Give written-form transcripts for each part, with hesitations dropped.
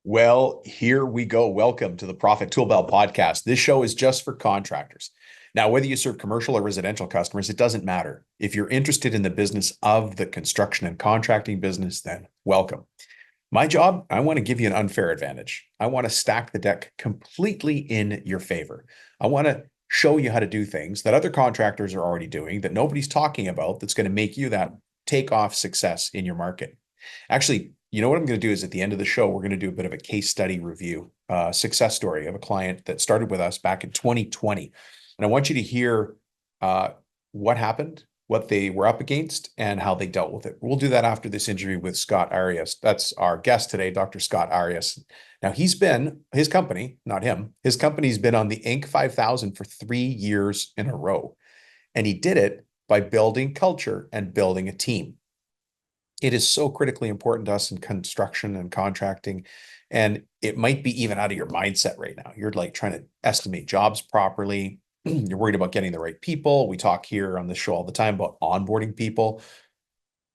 Well, here we go. Welcome to the Profit Tool Belt podcast. This show is just for contractors. Now, whether you serve commercial or residential customers, it doesn't matter. If you're interested in the business of the construction and contracting business, then welcome. My job, I want to give you an unfair advantage. I want to stack the deck completely in your favor. I want to show you how to do things that other contractors are already doing that nobody's talking about that's going to make you that takeoff success in your market. Actually, you know what I'm going to do is at the end of the show, we're going to do a bit of a case study review, success story of a client that started with us back in 2020. And I want you to hear what happened, what they were up against, and how they dealt with it. We'll do that after this interview with Scott Arias. That's our guest today, Dr. Scott Arias. Now, his company, not him, his company's been on the Inc. 5000 for 3 years in a row. And he did it by building culture and building a team. It is so critically important to us in construction and contracting. And it might be even out of your mindset right now. You're like trying to estimate jobs properly. You're worried about getting the right people. We talk here on the show all the time about onboarding people.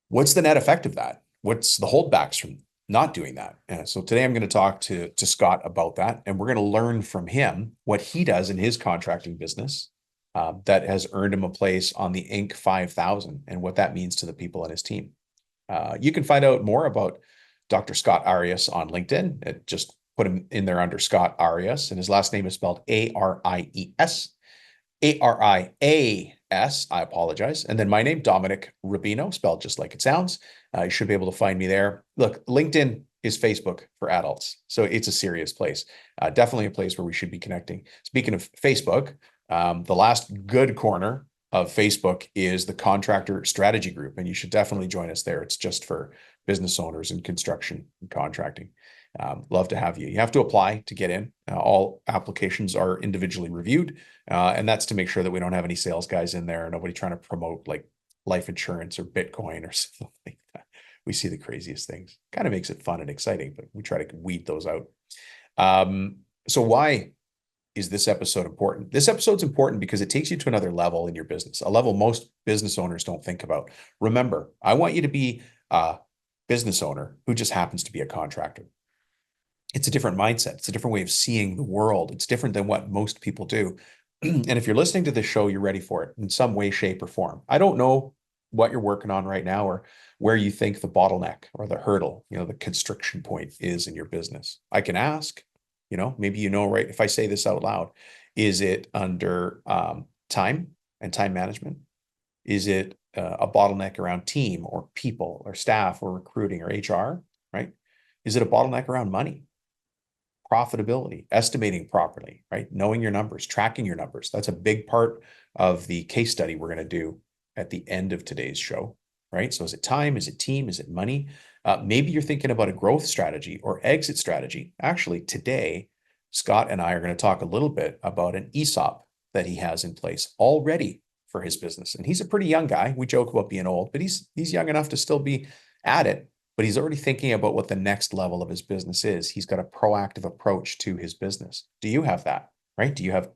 What's the net effect of that? What's the holdbacks from not doing that? And so today I'm going to talk to Scott about that. And we're going to learn from him what he does in his contracting business that has earned him a place on the Inc. 5000 and what that means to the people on his team. You can find out more about Dr. Scott Arias on LinkedIn. Just put him in there under Scott Arias, and his last name is spelled Aries. Arias, I apologize. And then my name, Dominic Rubino, spelled just like it sounds. You should be able to find me there. Look, LinkedIn is Facebook for adults, so it's a serious place. Definitely a place where we should be connecting. Speaking of Facebook, the last good corner of Facebook is the Contractor Strategy Group, and you should definitely join us there. It's just for business owners in construction and contracting. Love to have you. You have to apply to get in. All applications are individually reviewed, and that's to make sure that we don't have any sales guys in there, nobody trying to promote like life insurance or Bitcoin or something like that. We see the craziest things. Kind of makes it fun and exciting, but we try to weed those out. So why is this episode important? This episode's important because it takes you to another level in your business, a level most business owners don't think about. Remember, I want you to be a business owner who just happens to be a contractor. It's a different mindset. It's a different way of seeing the world. It's different than what most people do. And if you're listening to this show, you're ready for it in some way, shape, or form. I don't know what you're working on right now or where you think the bottleneck or the hurdle, the constriction point is in your business. I can ask. Maybe right? If I say this out loud, is it under time and time management? Is it a bottleneck around team or people or staff or recruiting or HR, right? Is it a bottleneck around money, profitability, estimating properly, right? Knowing your numbers, tracking your numbers. That's a big part of the case study we're going to do at the end of today's show, right? So is it time? Is it team? Is it money? Maybe you're thinking about a growth strategy or exit strategy. Actually, today, Scott and I are going to talk a little bit about an ESOP that he has in place already for his business. And he's a pretty young guy. We joke about being old, but he's young enough to still be at it. But he's already thinking about what the next level of his business is. He's got a proactive approach to his business. Do you have that, right? Do you have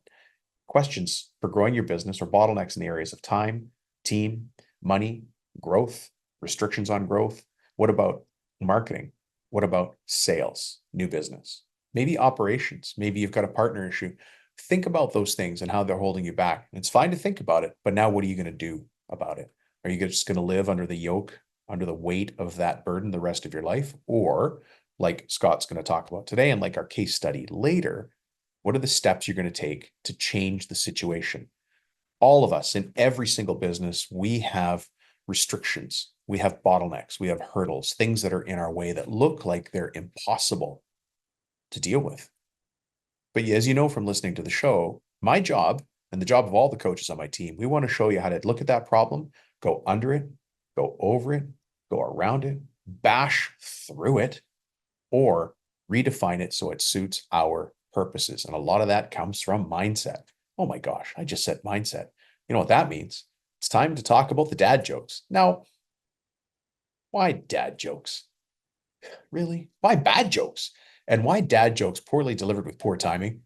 questions for growing your business or bottlenecks in the areas of time, team, money, growth, restrictions on growth? What about marketing? What about sales, new business? Maybe operations. Maybe you've got a partner issue. Think about those things and how they're holding you back. It's fine to think about it, but now what are you going to do about it? Are you just going to live under the yoke, under the weight of that burden the rest of your life? Or like Scott's going to talk about today and like our case study later, what are the steps you're going to take to change the situation? All of us in every single business, we have restrictions. We have bottlenecks. We have hurdles, things that are in our way that look like they're impossible to deal with. But as you know from listening to the show, my job and the job of all the coaches on my team, we want to show you how to look at that problem, go under it, go over it, go around it, bash through it, or redefine it so it suits our purposes. And a lot of that comes from mindset. Oh my gosh, I just said mindset. You know what that means? It's time to talk about the dad jokes. Now, why dad jokes? Really? Why bad jokes? And why dad jokes poorly delivered with poor timing?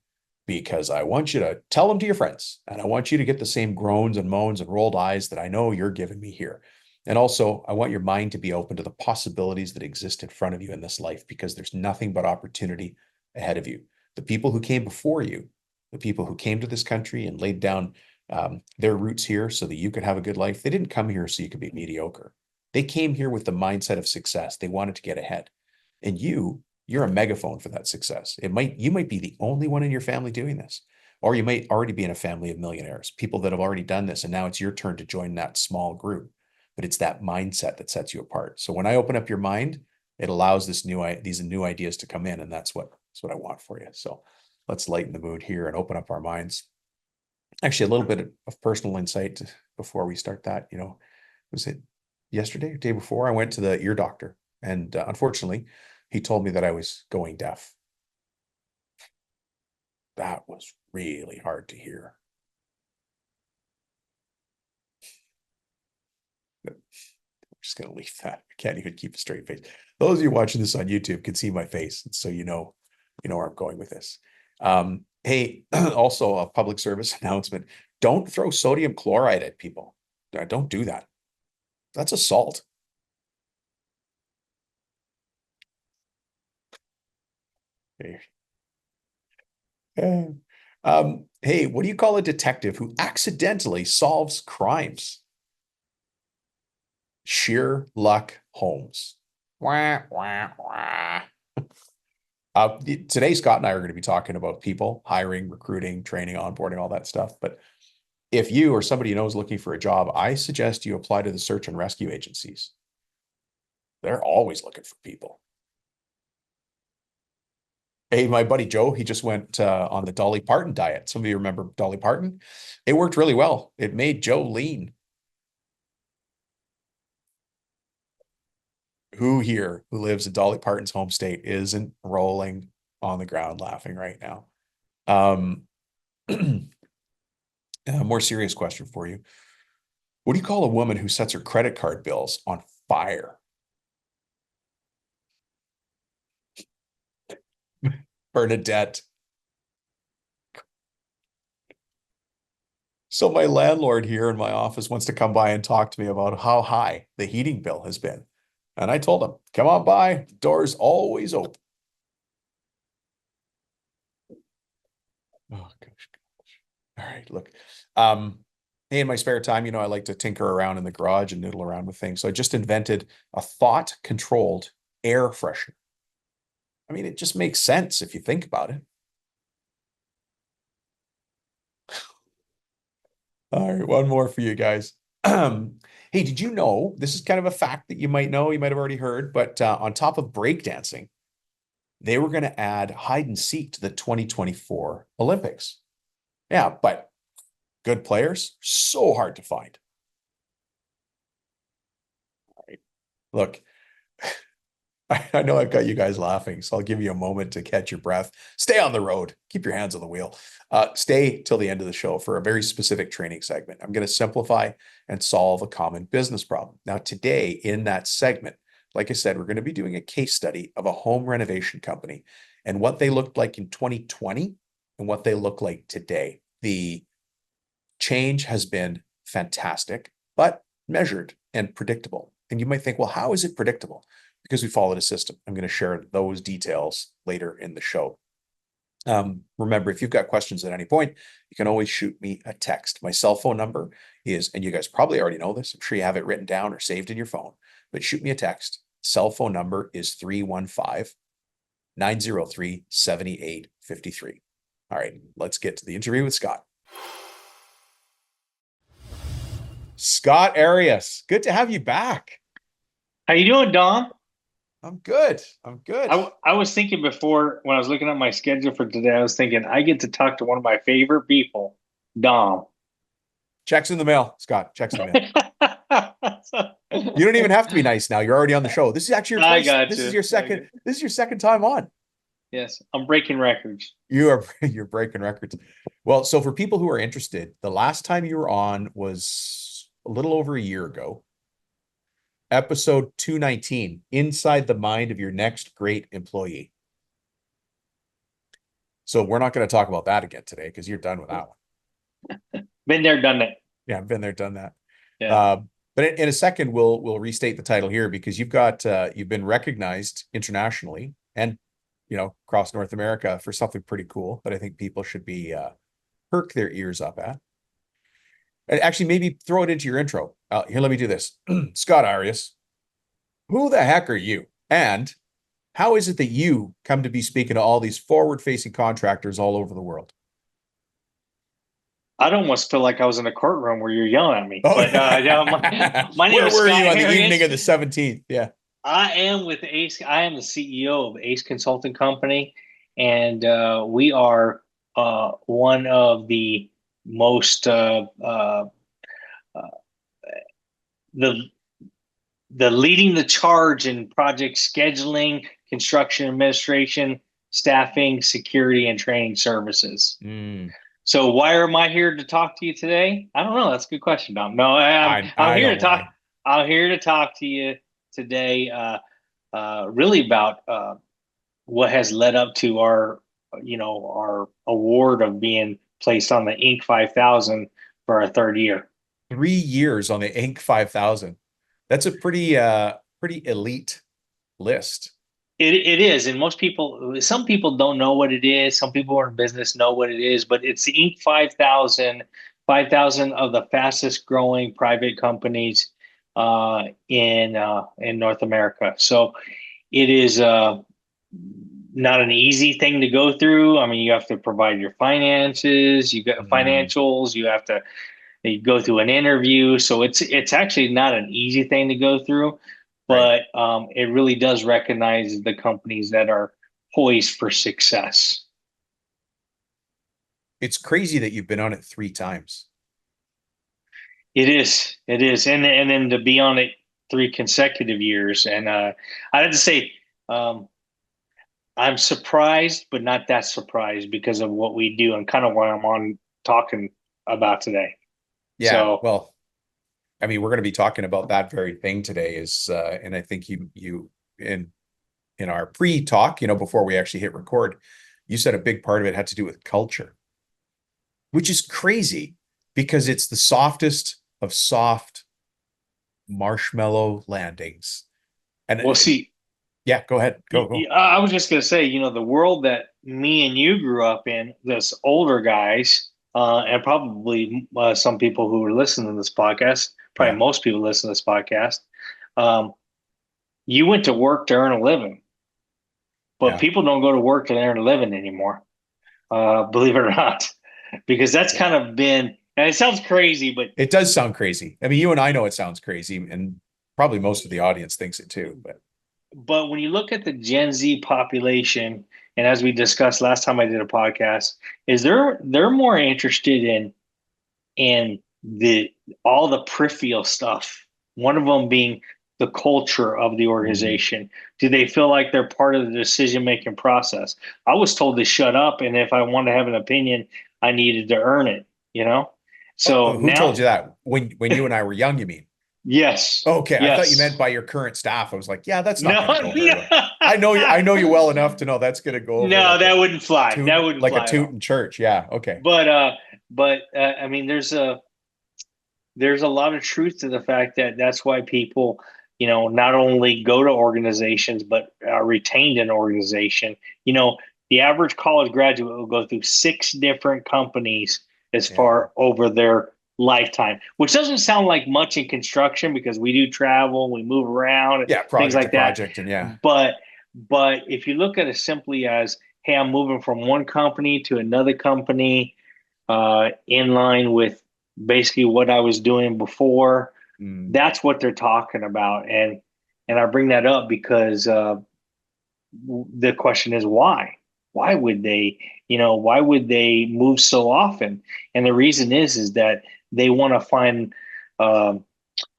Because I want you to tell them to your friends, and I want you to get the same groans and moans and rolled eyes that I know you're giving me here. And also, I want your mind to be open to the possibilities that exist in front of you in this life, because there's nothing but opportunity ahead of you. The people who came before you, the people who came to this country and laid down their roots here so that you could have a good life, they didn't come here so you could be mediocre. They came here with the mindset of success. They wanted to get ahead. And you're a megaphone for that success. You might be the only one in your family doing this, or you might already be in a family of millionaires, people that have already done this, and now it's your turn to join that small group. But it's that mindset that sets you apart. So when I open up your mind, it allows these new ideas to come in, and that's what I want for you. So let's lighten the mood here and open up our minds. Actually, a little bit of personal insight before we start that. Was it yesterday or day before? I went to the ear doctor, and unfortunately, he told me that I was going deaf. That was really hard to hear. I'm just going to leave that. I can't even keep a straight face. Those of you watching this on YouTube can see my face, so you know where I'm going with this. Hey, also a public service announcement. Don't throw sodium chloride at people. Don't do that. That's assault. Hey. Hey, what do you call a detective who accidentally solves crimes? Sherlock Holmes. Wah, wah, wah. Today, Scott and I are going to be talking about people, hiring, recruiting, training, onboarding, all that stuff. But if you or somebody you know is looking for a job, I suggest you apply to the search and rescue agencies. They're always looking for people. Hey, my buddy Joe, he just went on the Dolly Parton diet. Some of you remember Dolly Parton? It worked really well. It made Joe lean. Who here who lives in Dolly Parton's home state isn't rolling on the ground laughing right now? A more serious question for you. What do you call a woman who sets her credit card bills on fire? Bernadette. So my landlord here in my office wants to come by and talk to me about how high the heating bill has been. And I told him, come on by, the door's always open. Oh, gosh. All right, look. Hey, in my spare time, I like to tinker around in the garage and noodle around with things. So I just invented a thought-controlled air freshener. I mean, it just makes sense if you think about it. All right, one more for you guys. Hey, did you know, this is kind of a fact that you might know, you might have already heard, but on top of breakdancing, they were going to add hide and seek to the 2024 Olympics. Yeah, but good players, so hard to find. All right. Look, I know I've got you guys laughing, so I'll give you a moment to catch your breath. Stay on the road. Keep your hands on the wheel. Stay till the end of the show for a very specific training segment. I'm going to simplify and solve a common business problem. Now, today in that segment, like I said, we're going to be doing a case study of a home renovation company and what they looked like in 2020 and what they look like today. The change has been fantastic, but measured and predictable. And you might think, well, how is it predictable? Because we followed a system. I'm going to share those details later in the show. Remember, if you've got questions at any point, you can always shoot me a text. My cell phone number is, and you guys probably already know this, I'm sure you have it written down or saved in your phone, but shoot me a text. Cell phone number is 315-903-7853. All right, let's get to the interview with Scott. Scott Arias, good to have you back. How you doing, Dom? I'm good. I'm good. I was thinking before when I was looking at my schedule for today, I was thinking I get to talk to one of my favorite people, Dom. Checks in the mail, Scott. Checks in the mail. You don't even have to be nice now. You're already on the show. This is actually your I twice. got This you. is your second. This is your second time on. Yes, I'm breaking records. You're breaking records. Well, so for people who are interested, the last time you were on was a little over a year ago. Episode 219, Inside the Mind of Your Next Great Employee. So we're not going to talk about that again today because you're done with that one. Been there, done that. Yeah, I've been there, done that. Yeah. But in a second, we'll restate the title here because you've been recognized internationally and across North America for something pretty cool that I think people should be perk their ears up at. And actually, maybe throw it into your intro. Here, let me do this. Scott Arias, who the heck are you? And how is it that you come to be speaking to all these forward-facing contractors all over the world? I'd almost feel like I was in a courtroom where you're yelling at me. Oh, But yeah, my name where is were Scott you on the Arias. evening of the 17th? Yeah. I am with Ace. I am the CEO of Ace Consulting Company, and we are one of the most the leading the charge in project scheduling, construction administration, staffing, security, and training services. Mm, So why am I here to talk to you today? I don't know. That's a good question, Dom. No, I'm I here know to talk. why. I'm here to talk to you today, really about what has led up to our award of being placed on the Inc. 5000 for our third year. 3 years on the Inc. 5000. That's a pretty elite list. It is, and some people don't know what it is. Some people who are in business know what it is, but it's the Inc. 5000, 5,000 of the fastest growing private companies in North America. So it is not an easy thing to go through. I mean, you have to provide your finances, you got Mm, financials, you go through an interview. So it's actually not an easy thing to go through, right. but it really does recognize the companies that are poised for success. It's crazy that you've been on it 3 times. It is, and then to be on it 3 consecutive years, and I have to say, um, I'm surprised, but not that surprised because of what we do and kind of what I'm on talking about today. Yeah. So Well, I mean, we're going to be talking about that very thing today and I think you in our pre-talk, before we actually hit record, you said a big part of it had to do with culture, which is crazy because it's the softest of soft marshmallow landings. And we'll see. yeah, go ahead. Go. I was just going to say, the world that me and you grew up in, this older guys, and probably some people who are listening to this podcast, probably Yeah. most people listen to this podcast. Um, you went to work to earn a living, but Yeah. people don't go to work to earn a living anymore. Believe it or not, because that's Yeah. kind of been, and it sounds crazy, but It does sound crazy. I mean, you and I know it sounds crazy, and probably most of the audience thinks it too, but when you look at the Gen Z population, and as we discussed last time I did a podcast, is they're more interested in the all the peripheral stuff. One of them being the culture of the mm, organization. Do they feel like they're part of the decision making process? I was told to shut up, and if I wanted to have an opinion, I needed to earn it. You know, so who told now, you that? When you and I were young, you mean? yes, Okay, I thought you meant yes, by your current staff. I was like, yeah, that's not no, going to go very no. well. I know you well enough to know that's going to go over No, that wouldn't fly. That wouldn't like a fly at toot all. in church. Yeah. Okay. But I mean, there's a lot of truth to the fact that that's why people, not only go to organizations but are retained in an organization. The average college graduate will go through 6 different companies as Yeah. far over their lifetime, which doesn't sound like much in construction because we do travel, we move around, Yeah. things Project to like that. project. And yeah. But if you look at it simply as, hey, I'm moving from one company to another company, in line with basically what I was doing before. Mm, That's what they're talking about, and I bring that up because the question is why? Why would they? Why would they move so often? And the reason is that they want to find. Um,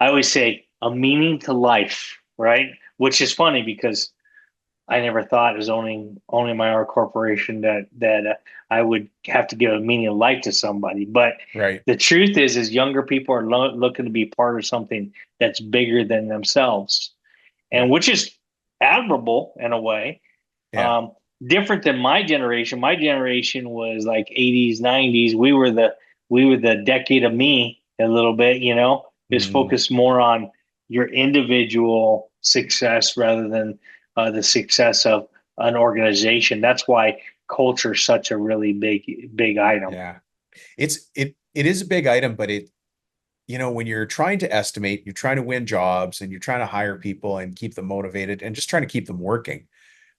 I always say a meaning to life, right? Which is funny because I never thought as owning my own corporation that I would have to give a meaning of life to somebody. But right. the truth is younger people are looking to be part of something that's bigger than themselves, Yeah. and which is admirable in a way. Yeah. Um, Different than my generation. My generation was like 80s, 90s. We were the decade of me a little bit. is focused more on your individual success rather than the success of an organization. That's why culture is such a really big item. Yeah. It is a big item, but when you're trying to estimate, you're trying to win jobs and you're trying to hire people and keep them motivated and just trying to keep them working.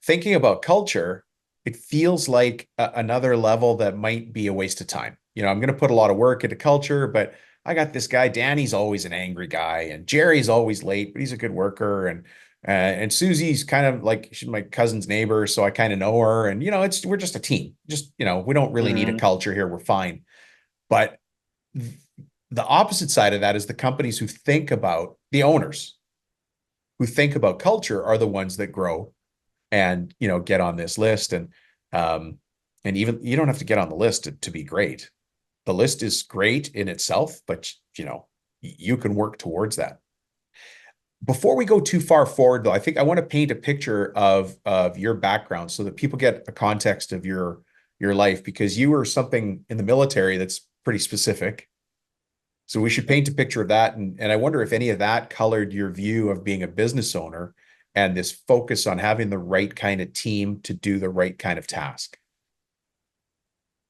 Thinking about culture, it feels like another level that might be a waste of time. I'm going to put a lot of work into culture, but I got this guy, Danny's always an angry guy, and Jerry's always late, but he's a good worker. And Susie's kind of like, she's my cousin's neighbor, so I kind of know her. And we're just a team. Just we don't really need a culture here. We're fine. But the opposite side of that is the companies who think about the owners who think about culture are the ones that grow and get on this list. And even you don't have to get on the list to be great. The list is great in itself, but you can work towards that. Before we go too far forward, though, I think I want to paint a picture of your background so that people get a context of your life, because you were something in the military that's pretty specific. So we should paint a picture of that. And I wonder if any of that colored your view of being a business owner and this focus on having the right kind of team to do the right kind of task.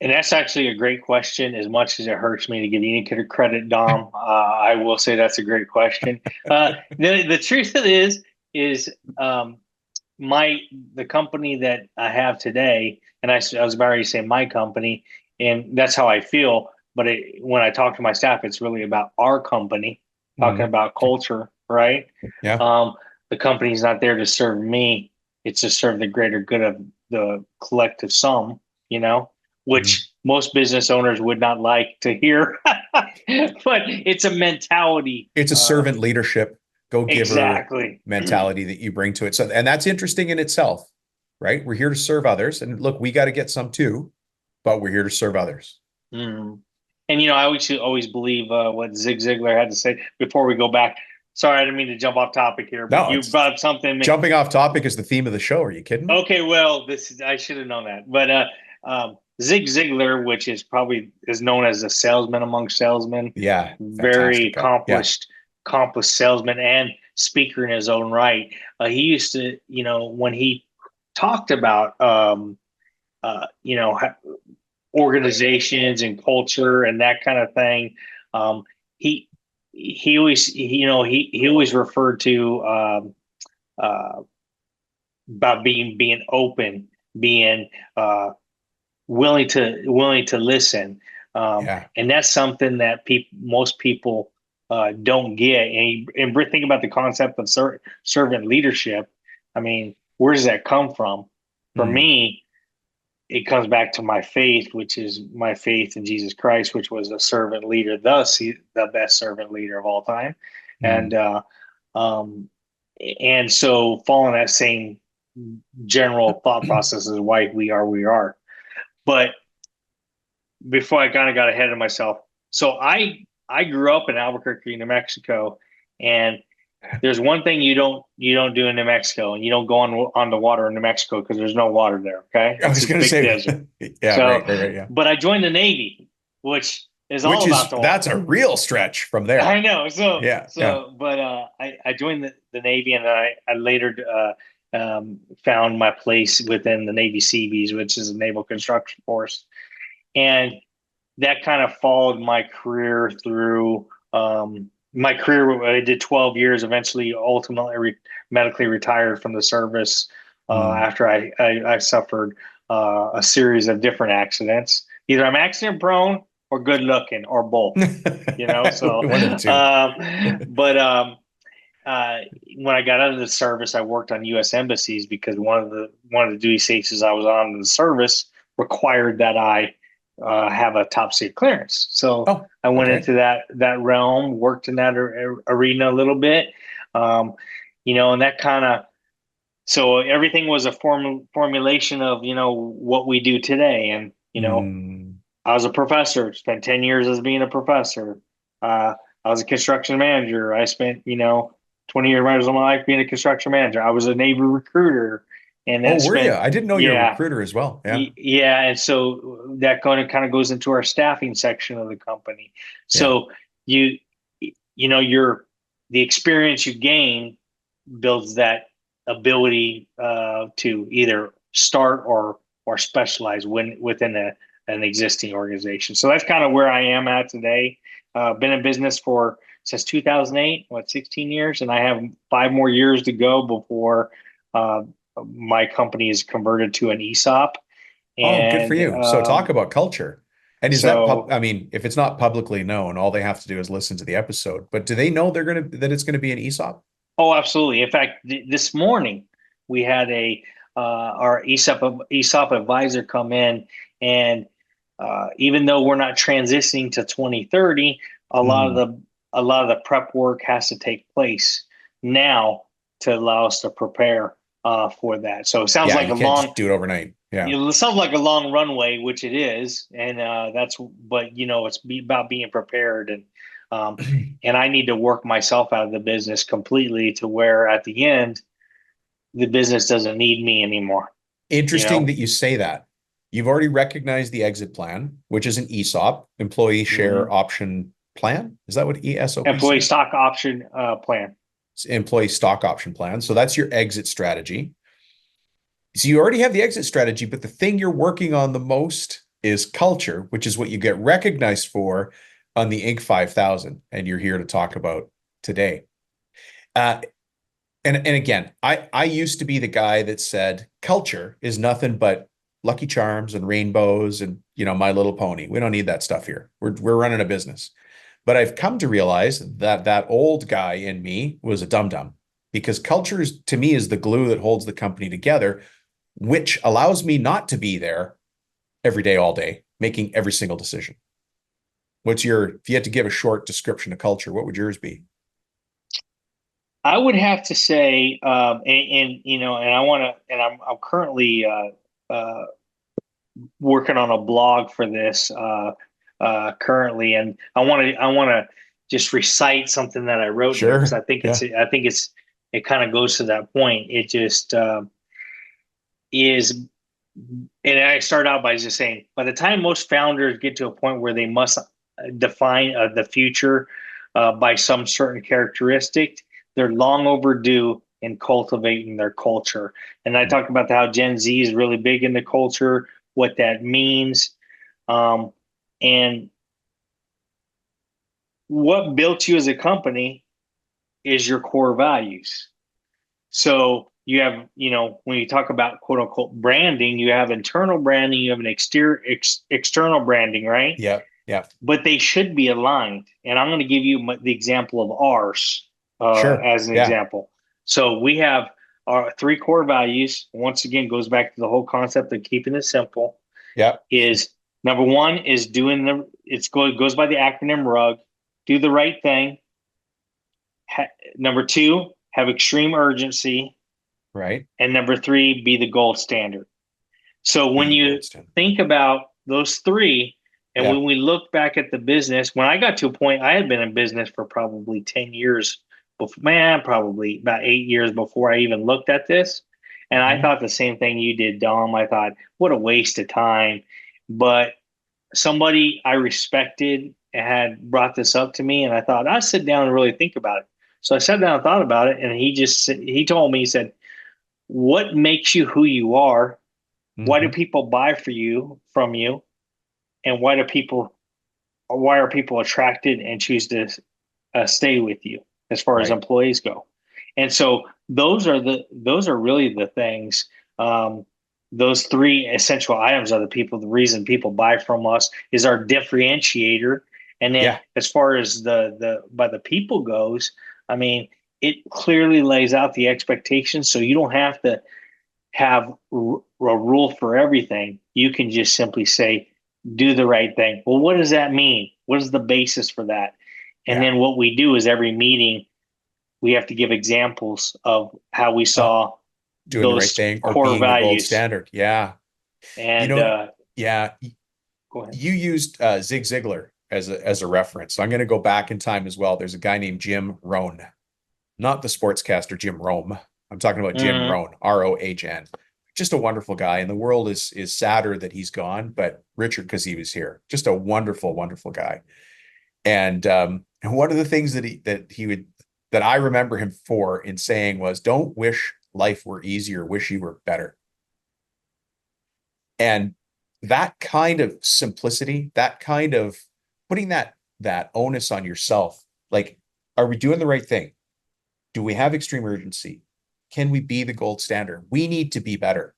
And that's actually a great question. As much as it hurts me to give you any kind of credit, Dom, I will say that's a great question. The truth of it is the company that I have today, and I was about to say my company, and that's how I feel. But when I talk to my staff, it's really about our company, talking about culture, right? Yeah. The company's not there to serve me; it's to serve the greater good of the collective sum, which most business owners would not like to hear. But it's a mentality. It's a servant leadership, go-giver Exactly. mentality that you bring to it. So, and that's interesting in itself, right? We're here to serve others. And look, we got to get some too, but we're here to serve others. And, I always believe what Zig Ziglar had to say before we go back. Sorry, I didn't mean to jump off topic here, but you brought up something. Jumping off topic is the theme of the show. Are you kidding me? Okay, well, I should have known that. But Zig Ziglar, which is known as a salesman among salesmen. Yeah. Very accomplished salesman and speaker in his own right. He used to, when he talked about, organizations and culture and that kind of thing, he always referred to about being open, being willing to listen, and that's something that most people don't get. And think about the concept of servant leadership. I mean, where does that come from? For me, it comes back to my faith, which is my faith in Jesus Christ, which was a servant leader, thus the best servant leader of all time. And so following that same general thought process is why we are. But before I kind of got ahead of myself, so I grew up in Albuquerque, New Mexico, and there's one thing you don't do in New Mexico, and you don't go on the water in New Mexico because there's no water there. Okay, I was going to say, desert. Yeah, so, right, yeah. But I joined the Navy, which is all about the water. That's a real stretch from there. I know. But I joined the Navy, and I later found my place within the Navy Seabees, which is a naval construction force, and that kind of followed my career through. My career, I did 12 years, ultimately medically retired from the service after I suffered a series of different accidents. Either I'm accident prone or good looking or both, so one of the two. But when I got out of the service, I worked on U.S. embassies because one of the duty stations I was on in the service required that I have a top secret clearance. So I went into that realm, worked in that arena a little bit, and that kind of, so everything was a formulation of, what we do today. And, I was a professor, spent 10 years as being a professor. I was a construction manager. I spent, 20 years of my life being a construction manager. I was a Navy recruiter. And were you? I didn't know you were a recruiter as well. Yeah. And so that kind of goes into our staffing section of the company. So you the experience you gain builds that ability to either start or specialize within an existing organization. So that's kind of where I am at today. Been in business since 2008, 16 years, and I have 5 more years to go before my company is converted to an ESOP. Oh, good for And you. So talk about culture. And is that so, I mean, if it's not publicly known, all they have to do is listen to the episode. But do they know that it's gonna be an ESOP? oh, absolutely. In fact, this morning we had our ESOP advisor come in, and even though we're not transitioning to 2030, Mhm. a lot of the prep work has to take place now to allow us to prepare for that. So it sounds Yeah, like you can't just do it overnight. Yeah. it sounds like a long runway, which it is, and but about being prepared, um, and I need to work myself out of the business completely to where at the end the business doesn't need me anymore. You Interesting know, that you say that. You've already recognized the exit plan, which is an ESOP, employee mm-hmm. share option plan. Is that what ESOP Employee stands? stock option plan. It's employee stock option plan. So that's your exit strategy. So you already have the exit strategy, but the thing you're working on the most is culture, which is what you get recognized for on the Inc. 5000, and you're here to talk about today. Uh, and again, I used to be the guy that said culture is nothing but Lucky Charms and rainbows and My Little Pony. We don't need that stuff here. We're running a business. But I've come to realize that that old guy in me was a dum dum, because culture to me is the glue that holds the company together, which allows me not to be there every day, all day, making every single decision. If you had to give a short description of culture, what would yours be? I would have to say, and I want to, and I'm currently working on a blog for this currently, and I want to just recite something that I wrote here because Sure. Yeah. it kind of goes to that point. It just is, and I start out by just saying, by the time most founders get to a point where they must define the future by some certain characteristic, they're long overdue in cultivating their culture. And I talked about how Gen Z is really big in the culture, what that means, um, and what built you as a company is your core values. So you have, when you talk about quote unquote branding, you have internal branding, you have an external branding, right? Yeah. Yeah. But they should be aligned. And I'm going to give you the example of ours Sure. as an Yeah. example. So we have our 3 core values. Once again, goes back to the whole concept of keeping it simple. Yeah. Is number one is goes by the acronym RUG, do the right thing. Number 2, have extreme urgency. Right. And number 3, be the gold standard. So Be when the you gold standard. think about those 3, and Yeah. when we look back at the business, when I got to a point, I had been in business for probably 10 years, probably about 8 years before I even looked at this. And I Mhm. thought the same thing you did, Dom. I thought, what a waste of time. But somebody I respected had brought this up to me, and I thought I'd sit down and really think about it. So I sat down and thought about it, and he told me, he said, what makes you who you are? Why do Mhm. people buy from you? And why are people attracted and choose to stay with you as far as Right. employees go? And so those are really the things. Those 3 essential items are the reason people buy from us is our differentiator. And then Yeah. as far as the people goes, I mean, it clearly lays out the expectations, so you don't have to have a rule for everything. You can just simply say, do the right thing. Well, what does that mean? What is the basis for that? And Yeah. then what we do is every meeting, we have to give examples of how we Uh, saw Doing the right those thing or core being the gold values. standard. Yeah. You And know, yeah, go ahead. you used Zig Ziglar as a reference. So I'm going to go back in time as well. There's a guy named Jim Rohn, not the sportscaster Jim Rome. I'm talking about Jim Mm-hmm. Rohn, Rohn. Just a wonderful guy. And the world is sadder that he's gone, but Richard, because he was here, just a wonderful, wonderful guy. And And one of the things that I remember him for in saying was, don't wish life were easier, wish you were better. And that kind of simplicity, that kind of putting that onus on yourself, like, are we doing the right thing? Do we have extreme urgency? Can we be the gold standard? We need to be better.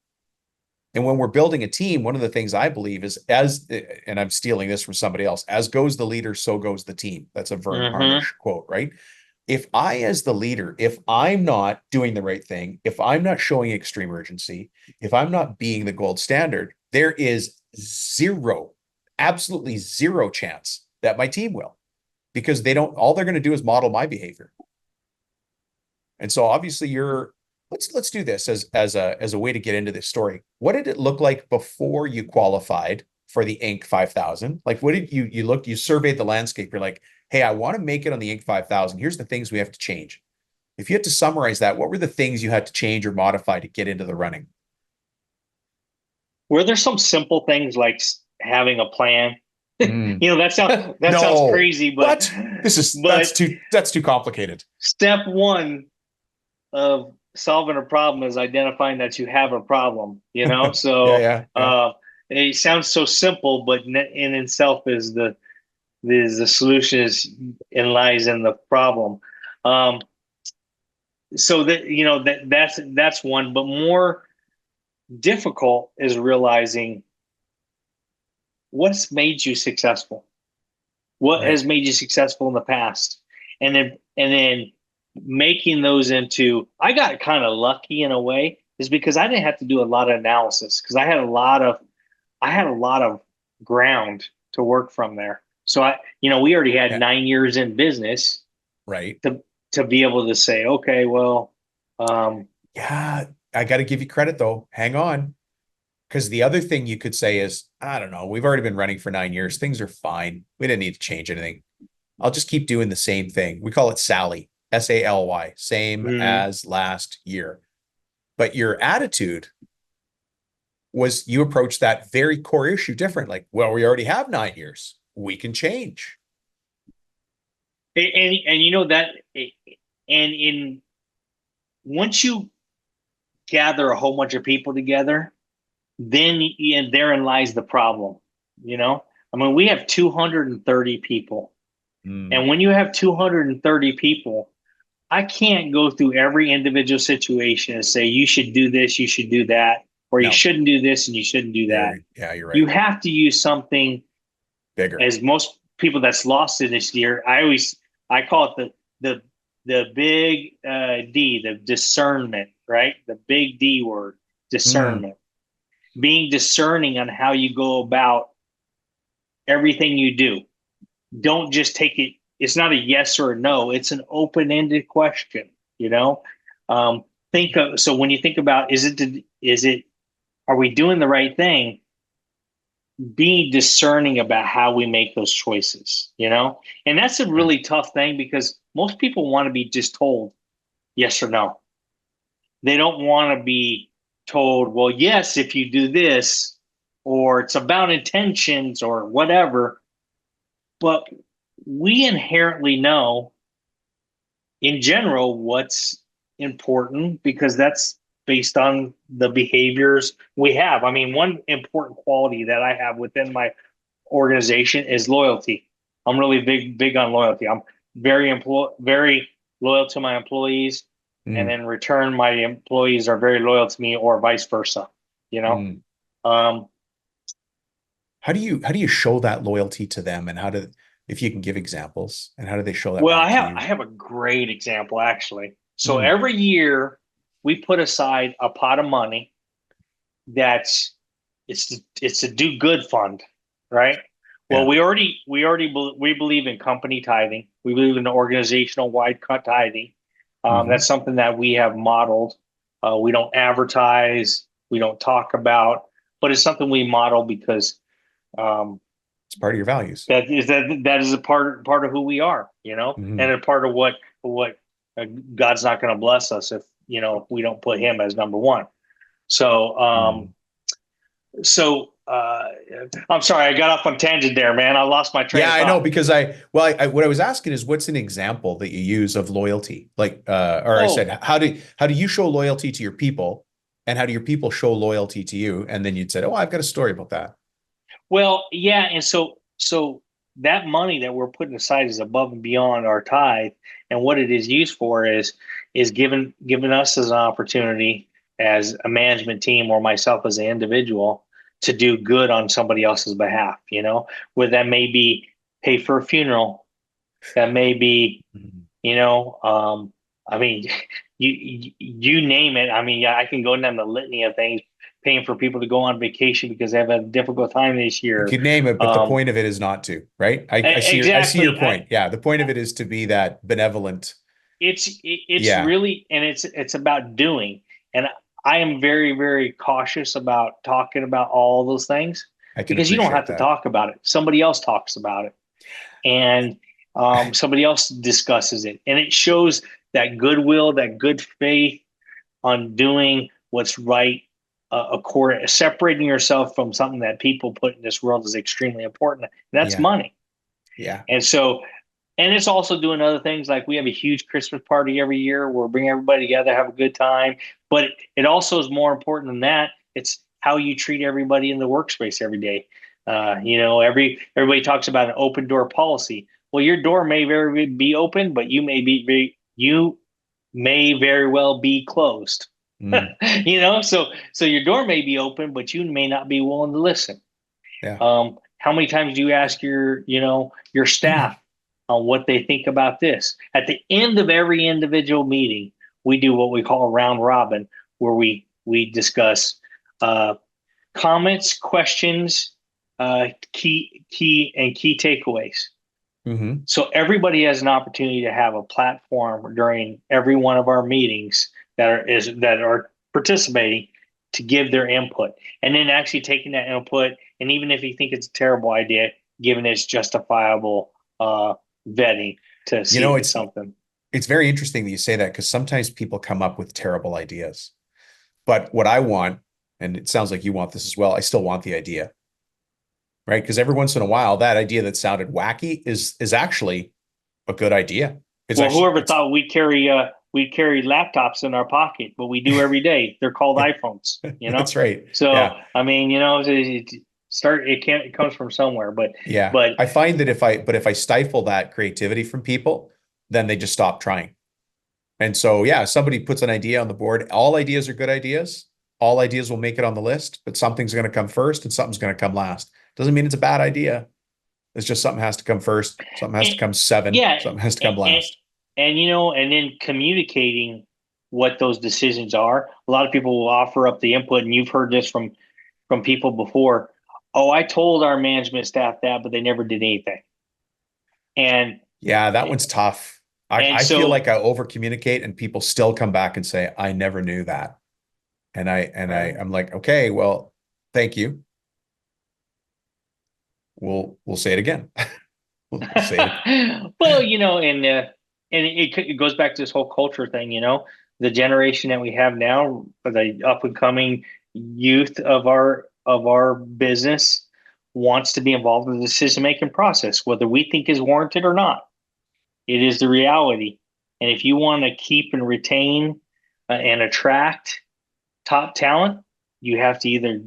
And when we're building a team, one of the things I believe is, and I'm stealing this from somebody else, as goes the leader, so goes the team. That's a Vern Mm-hmm. Harnish quote, right? If I, as the leader, if I'm not doing the right thing, if I'm not showing extreme urgency, if I'm not being the gold standard, there is zero, absolutely zero chance that my team will, because all they're going to do is model my behavior. And so obviously let's do this as a way to get into this story. What did it look like before you qualified for the Inc. 5000? Like, what did you surveyed the landscape. You're like, hey, I want to make it on the Inc. 5000. Here's the things we have to change. If you had to summarize that, what were the things you had to change or modify to get into the running? Were there some simple things like having a plan? Mm. That sounds No. crazy, What? but That's too complicated. step one of solving a problem is identifying that you have a problem. Yeah, So yeah. it sounds so simple, but in itself is the solution is and lies in the problem. Um, so that's one, but more difficult is realizing what's made you successful. What has Right. made you successful in the past, and then making those into. I got kind of lucky in a way, is because I didn't have to do a lot of analysis, because I had a lot of ground to work from there. So we already had Yeah. 9 years in business Right. to be able to say, okay, well, um, Yeah. I got to give you credit though. Hang on. Because the other thing you could say is, I don't know, we've already been running for 9 years. Things are fine. We didn't need to change anything. I'll just keep doing the same thing. We call it Sally, SALY, same mm, as last year. But your attitude was you approached that very core issue different. Like, well, we already have 9 years. We can change. and you know that, and in once you gather a whole bunch of people together, then and therein lies the problem. I mean, we have 230 people, Mm, and when you have 230 people, I can't go through every individual situation and say you should do this, you should do that, or you no, shouldn't do this and you shouldn't do that. you're You right. have to use something. Bigger. As most people that's lost it this year, I call it the big D, the discernment, right? The big D word, Mm, discernment. Being discerning on how you go about everything you do. Don't just take it. It's not a yes or a no. It's an open-ended question. You know, think of so when you think about is it are we doing the right thing? Being discerning about how we make those choices. And that's a right. really tough thing, because most people want to be just told yes or no. They don't want to be told, well, yes, if you do this, or it's about intentions or whatever. But we inherently know in general what's important, because that's based on the behaviors we have. I mean, one important quality that I have within my organization is loyalty. I'm really big on loyalty. I'm very loyal to my employees, and Mm, in return, my employees are very loyal to me, or vice versa. You know, mm. um, How do you show that loyalty to them, and if you can give examples, and how do they show that well, back I to have I you? have a great example, actually. So Mm, every year we put aside a pot of money that's it's a do good fund, right? Well, yeah. we believe in company tithing. We believe in organizational wide cut tithing. Hmm. That's something that we have modeled. We don't advertise, we don't talk about, but it's something we model because um, It's part of your values. that is a part of who we are, and Hmm. a part of what God's not going to bless us if we don't put Him as number one. So Mm. so uh, I'm sorry, I got off on tangent there, man. I lost my train Yeah, of I know thought. because what I was asking is what's an example that you use of loyalty? Like, or I Oh, said, how do you show loyalty to your people, and how do your people show loyalty to you? And then you'd said, oh, I've got a story about that. well, yeah, and so that money that we're putting aside is above and beyond our tithe, and what it is used for is given us as an opportunity as a management team or myself as an individual to do good on somebody else's behalf. Where that may be pay for a funeral, that may be Mhm. you know, I mean, you name it. I mean, yeah, I can go down the litany of things, paying for people to go on vacation because they have a difficult time this You year. could name it, but the Um, point of it is not to, right? I see your exactly. point. Yeah, the point of it is to be that benevolent. It's Yeah, really, and it's about doing. And I am very, very cautious about talking about all those things I can because you don't have appreciate to that. talk about it. Somebody else talks about it, and somebody else discusses it, and it shows that goodwill, that good faith on doing what's right, according separating yourself from something that people put in this world is extremely important, and that's Yeah, money. yeah. And so, and it's also doing other things like we have a huge Christmas party every year where we bring everybody together, have a good time. But it also is more important than that. It's how you treat everybody in the workspace every day. Everybody talks about an open door policy. Well, your door may very be open, but you may very well be closed. Mm, So your door may be open, but you may not be willing to listen. yeah. How many times do you ask your staff on what they think about this? At the end of every individual meeting, we do what we call a round robin, where we discuss uh, comments, questions, key takeaways. Hmm. So everybody has an opportunity to have a platform during every one of our meetings that are participating to give their input, and then actually taking that input, and even if you think it's a terrible idea, giving its justifiable vetting to You see know, if it's something. it's very interesting that you say that because sometimes people come up with terrible ideas. But what I want, and it sounds like you want this as well, I still want the idea, right? Because every once in a while, that idea that sounded wacky is actually a good idea. It's Well, actually whoever thought we carry laptops in our pocket, but we do every day. They're called iPhones. that's right. So Yeah. I mean, it comes from somewhere, but Yeah. but I find that if I stifle that creativity from people, then they just stop trying. And so, yeah, somebody puts an idea on the board. All ideas are good ideas. All ideas will make it on the list, but something's going to come first and something's going to come last. Doesn't mean it's a bad idea. It's just something has to come first, something has and, to come seven, yeah, something has to and, come and last. and then communicating what those decisions are. A lot of people will offer up the input, and you've heard this from people before. Oh, I told our management staff that, but they never did anything. And Yeah, that one's tough. and I feel so like I over communicate and people still come back and say, I never knew that. I'm like, okay, well, thank you. We'll say it again. We'll say it. well, and it goes back to this whole culture thing. The generation that we have now, the up and coming youth of our business wants to be involved in the decision making process, whether we think is warranted or not. It is the reality, and if you want to keep and retain and attract top talent, you have to either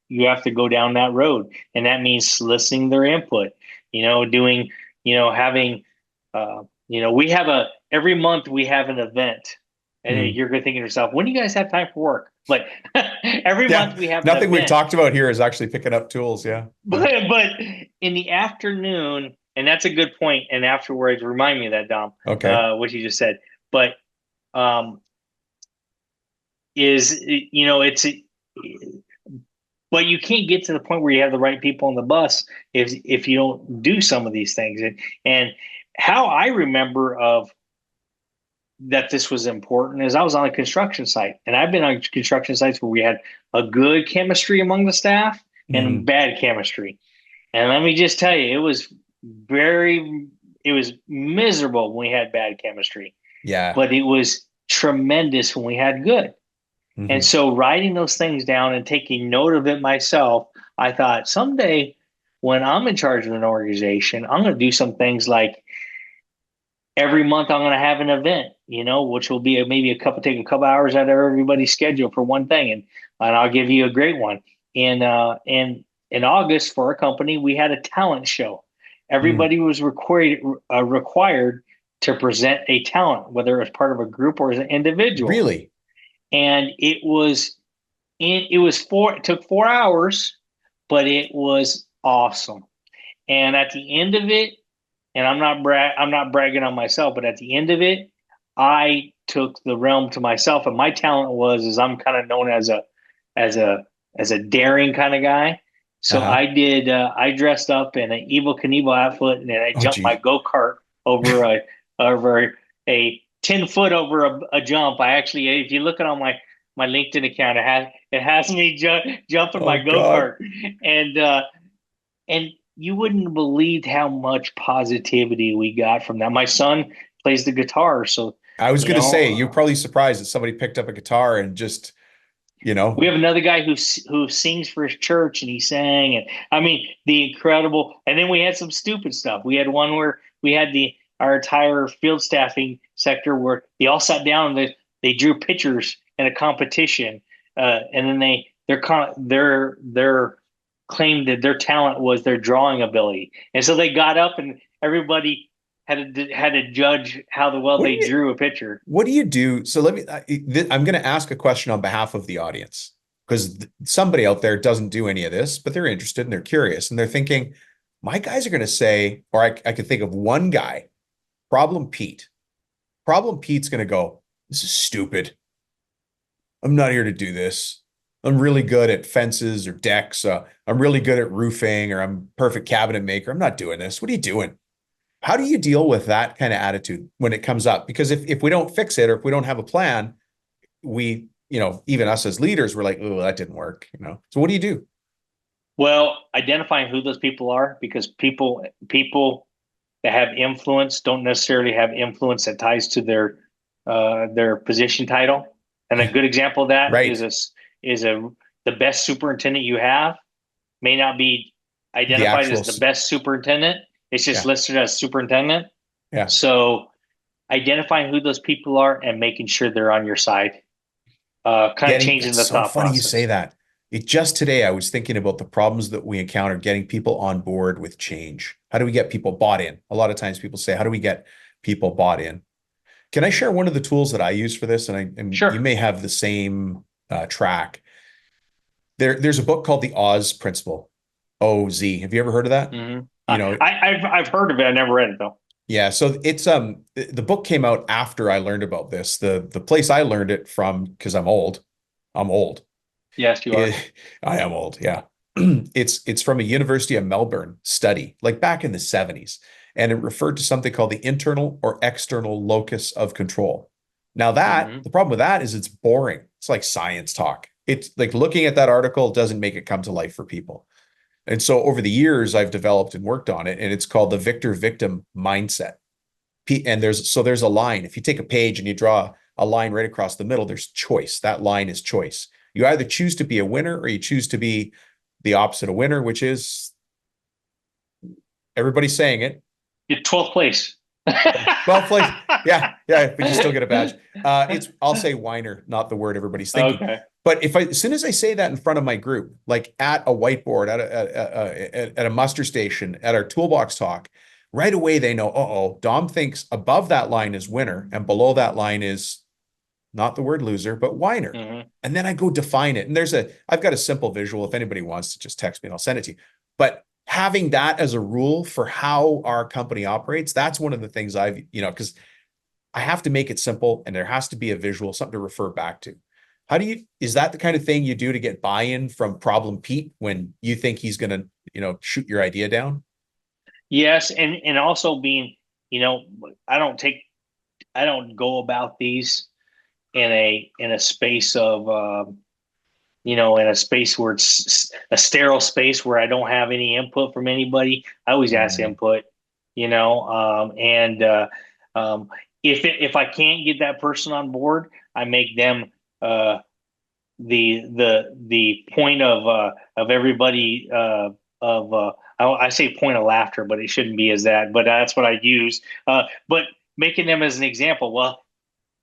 you have to go down that road, and that means listening their input. Doing, having, we have a every month we have an event, and Hmm. you're thinking to yourself, when do you guys have time for work? Like every month Yeah, we have an nothing we've event, talked about here is actually picking up tools. Yeah. but in the afternoon, and that's a good point. And afterwards, remind me of that, Dom, Okay. what you just said. But um, it's but you can't get to the point where you have the right people on the bus if you don't do some of these things. And how I remember of that this was important is I was on a construction site, and I've been on construction sites where we had a good chemistry among the staff and Hmm. bad chemistry. And let me just tell you, it was miserable when we had bad chemistry, Yeah. but it was tremendous when we had good. And Hmm. so writing those things down and taking note of it myself, I thought someday when I'm in charge of an organization, I'm going to do some things like every month I'm going to have an event, which will be maybe take a couple hours out of everybody's schedule for one thing, and I'll give you a great one. In August for our company, we had a talent show. Mm, Everybody was required to present a talent, whether it was part of a group or as an individual, really? and it took 4 hours, but it was awesome. And at the end of it, and I'm not bragging on myself, but at the end of it, I took the realm to myself, and my talent is I'm kind of known as a as a daring kind of guy. So Uh-huh. I dressed up in an Evil Knievel outfit, and then I Oh, jumped my gee. go-kart over a 10 foot over a jump. I actually, if you look at on my LinkedIn account, it has me jumping Oh, my God. go-kart, and and you wouldn't believe how much positivity we got from that. My son plays the guitar, so I was you going to know say, you're probably surprised that somebody picked up a guitar and just, you we know, have another guy who sings for his church, and he sang, and I mean the incredible. And then we had some stupid stuff. We had one where we had our entire field staffing sector where they all sat down and they drew pictures in a competition, and then their claimed that their talent was their drawing ability, and so they got up and everybody had to judge how well what do they you drew a picture. what do you do? So I'm going to ask a question on behalf of the audience because somebody out there doesn't do any of this, but they're interested and they're curious and they're thinking, my guys are going to say, or I could think of one guy, Problem Pete. Problem Pete's going to go, this is stupid. I'm not here to do this. I'm really good at fences or decks. I'm really good at roofing, or I'm perfect cabinet maker. I'm not doing this. What are you doing? How do you deal with that kind of attitude when it comes up? Because if we don't fix it or if we don't have a plan, even us as leaders, we're like, oh, that didn't work. So what do you do? Well, identifying who those people are, because people that have influence don't necessarily have influence that ties to their position title. And a Yeah, good example of that right. is a the best superintendent you have may not be The identified actual, as the best superintendent. It's just yeah, listed as superintendent. yeah. So identifying who those people are and making sure they're on your side, kind of changing That's the so thought funny you say process. that. Just today, I was thinking about the problems that we encounter getting people on board with change. How do we get people bought in? A lot of times people say, how do we get people bought in? Can I share one of the tools that I use for this? And you Sure. may have the same track. There's a book called The Oz Principle, OZ. Have you ever heard of that? Hmm. You know, I've heard of it. I never read it though. yeah. So the book came out after I learned about this. The place I learned it from, because I'm old. I'm old. Yes, you are. I am old. Yeah. It's from a University of Melbourne study, like back in the 70s, and it referred to something called the internal or external locus of control. Now Hmm. the problem with that is it's boring. It's like science talk. It's like looking at that article doesn't make it come to life for people. And so over the years, I've developed and worked on it, and it's called the victor victim mindset. And there's a line. If you take a page and you draw a line right across the middle, there's choice. That line is choice. You either choose to be a winner or you choose to be the opposite of winner, which is everybody's saying it. You're 12th place. 12th place. Yeah, yeah, but you still get a badge. I'll say whiner, not the word everybody's thinking. Okay. But as soon as I say that in front of my group, like at a whiteboard, at a muster station, at our toolbox talk, right away they know, uh-oh, Dom thinks above that line is winner and below that line is not the word loser, but whiner. Hmm. And then I go define it. And I've got a simple visual. If anybody wants to just text me and I'll send it to you. But having that as a rule for how our company operates, that's one of the things because I have to make it simple and there has to be a visual, something to refer back to. Is that the kind of thing you do to get buy-in from Problem Pete when you think he's going to, shoot your idea down? Yes, and also being, you know, I don't take I don't go about these in a space of in a space where it's a sterile space where I don't have any input from anybody. I always ask Mm, input, and um, if I can't get that person on board, I make them uh, the point of everybody I say point of laughter, but it shouldn't be as that. But that's what I use. But making them as an example. Well,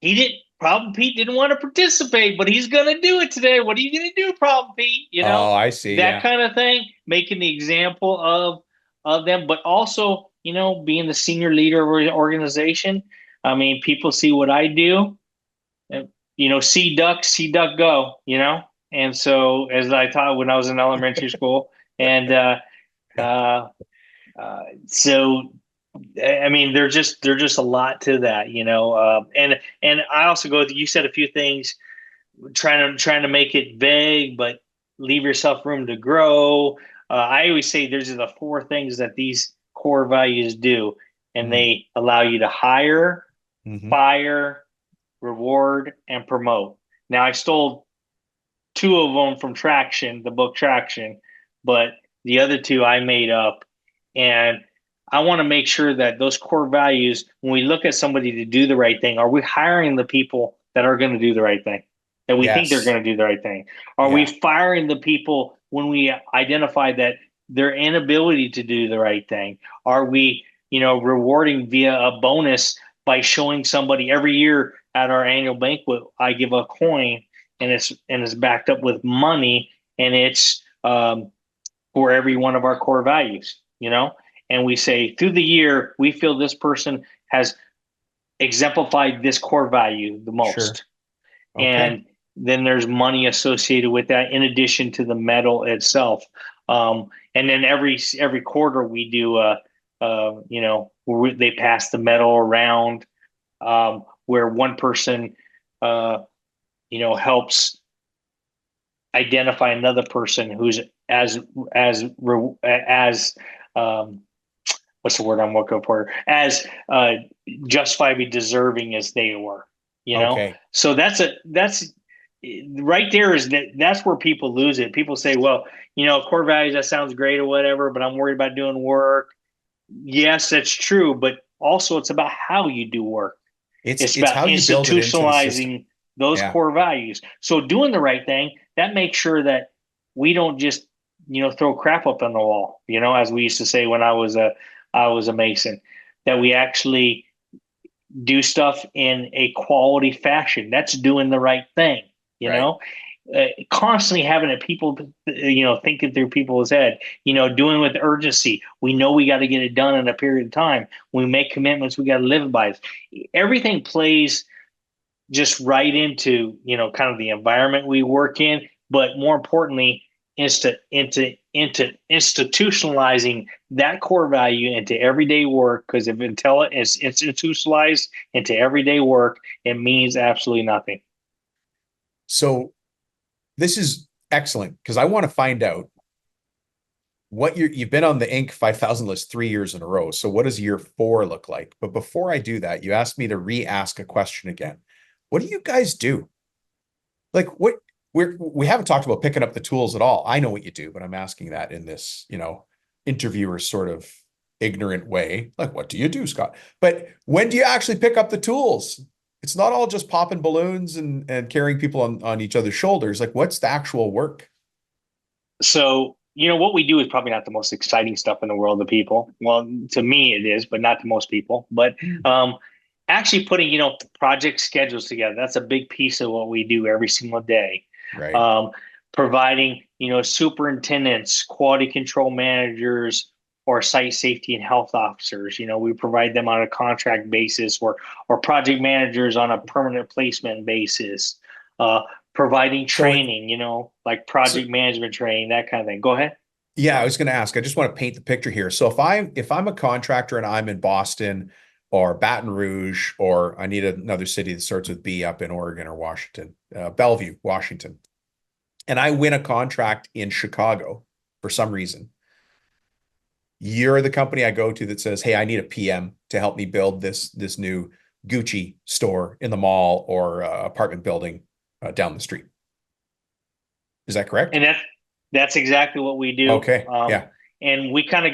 he didn't. Problem Pete didn't want to participate, but he's going to do it today. What are you going to do, Problem Pete? Oh, I see. That Yeah. kind of thing. Making the example of them, but also being the senior leader of an organization. I mean, people see what I do. See duck go. And so as I taught when I was in elementary school, and uh, so I mean, there's just a lot to that, and I also go. You said a few things, trying to make it vague, but leave yourself room to grow. I always say there's the four things that these core values do, and they allow you to hire, fire, reward, and promote. Now, I stole two of them from Traction, the book Traction, but the other two I made up. And I want to make sure that those core values, when we look at somebody to do the right thing, are we hiring the people that are going to do the right thing, that we think they're Yes. going to do the right thing? Are we Yeah. firing the people when we identify that their inability to do the right thing? Are we, rewarding via a bonus by showing somebody every year at our annual banquet, I give a coin and it's backed up with money, and it's for every one of our core values, and we say through the year we feel this person has exemplified this core value the Sure. most, Okay. and then there's money associated with that in addition to the medal itself. And then every quarter we do where they pass the medal around, where one person helps identify another person who's as what's the word I'm looking for, as justifiably deserving as they were. Okay. So that's right there, that's where people lose it. People say, well, core values, that sounds great or whatever, but I'm worried about doing work. Yes, that's true, but also it's about how you do work. It's It's about how you build it into the system. institutionalizing those Yeah. core values. So doing the right thing, that makes sure that we don't just, throw crap up on the wall, as we used to say when I was a Mason, that we actually do stuff in a quality fashion. That's doing the right thing, Right. constantly having it people, thinking through people's head, doing with urgency. We know we got to get it done in a period of time. When we make commitments, we got to live by it. Everything plays just right into, kind of the environment we work in, but more importantly, into institutionalizing that core value into everyday work. Because if until it is institutionalized into everyday work, it means absolutely nothing. So this is excellent because I want to find out what you've been on the Inc. 5,000 list 3 years in a row. So what does year 4 look like? But before I do that, you asked me to re-ask a question again. What do you guys do? Like we haven't talked about picking up the tools at all. I know what you do, but I'm asking that in this, interviewer sort of ignorant way. Like, what do you do, Scott? But when do you actually pick up the tools? It's not all just popping balloons and carrying people on each other's shoulders. Like, what's the actual work? So, what we do is probably not the most exciting stuff in the world to people. Well, to me it is, but not to most people. But actually putting, project schedules together, that's a big piece of what we do every single day. Right. Um, Providing, superintendents, quality control managers, or site safety and health officers. We provide them on a contract basis, or project managers on a permanent placement basis. Providing So, training, like so project management training, that kind of thing. Go ahead. yeah, I was going to ask. I just want to paint the picture here. So if I'm a contractor and I'm in Boston or Baton Rouge, or I need another city that starts with B up in Oregon or Washington, Bellevue, Washington, and I win a contract in Chicago for some reason, you're the company I go to that says, "Hey, I need a PM to help me build this new Gucci store in the mall or apartment building down the street." Is that correct? And that's exactly what we do. Okay. Yeah. And we kind of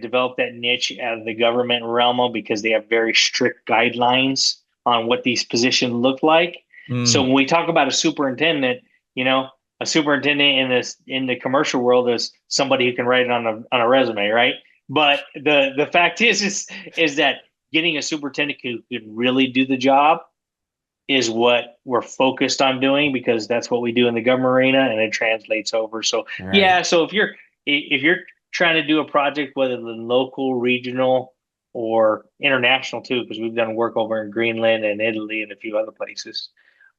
developed that niche out of the government realm because they have very strict guidelines on what these positions look like. So Mm, when we talk about a superintendent, you know, a superintendent in the commercial world is somebody who can write it on a resume, right? But the fact is that getting a superintendent who can really do the job is what we're focused on doing, because that's what we do in the government arena, and it translates over. So Right. yeah, so if you're trying to do a project, whether the local, regional, or international too, because we've done work over in Greenland and Italy and a few other places,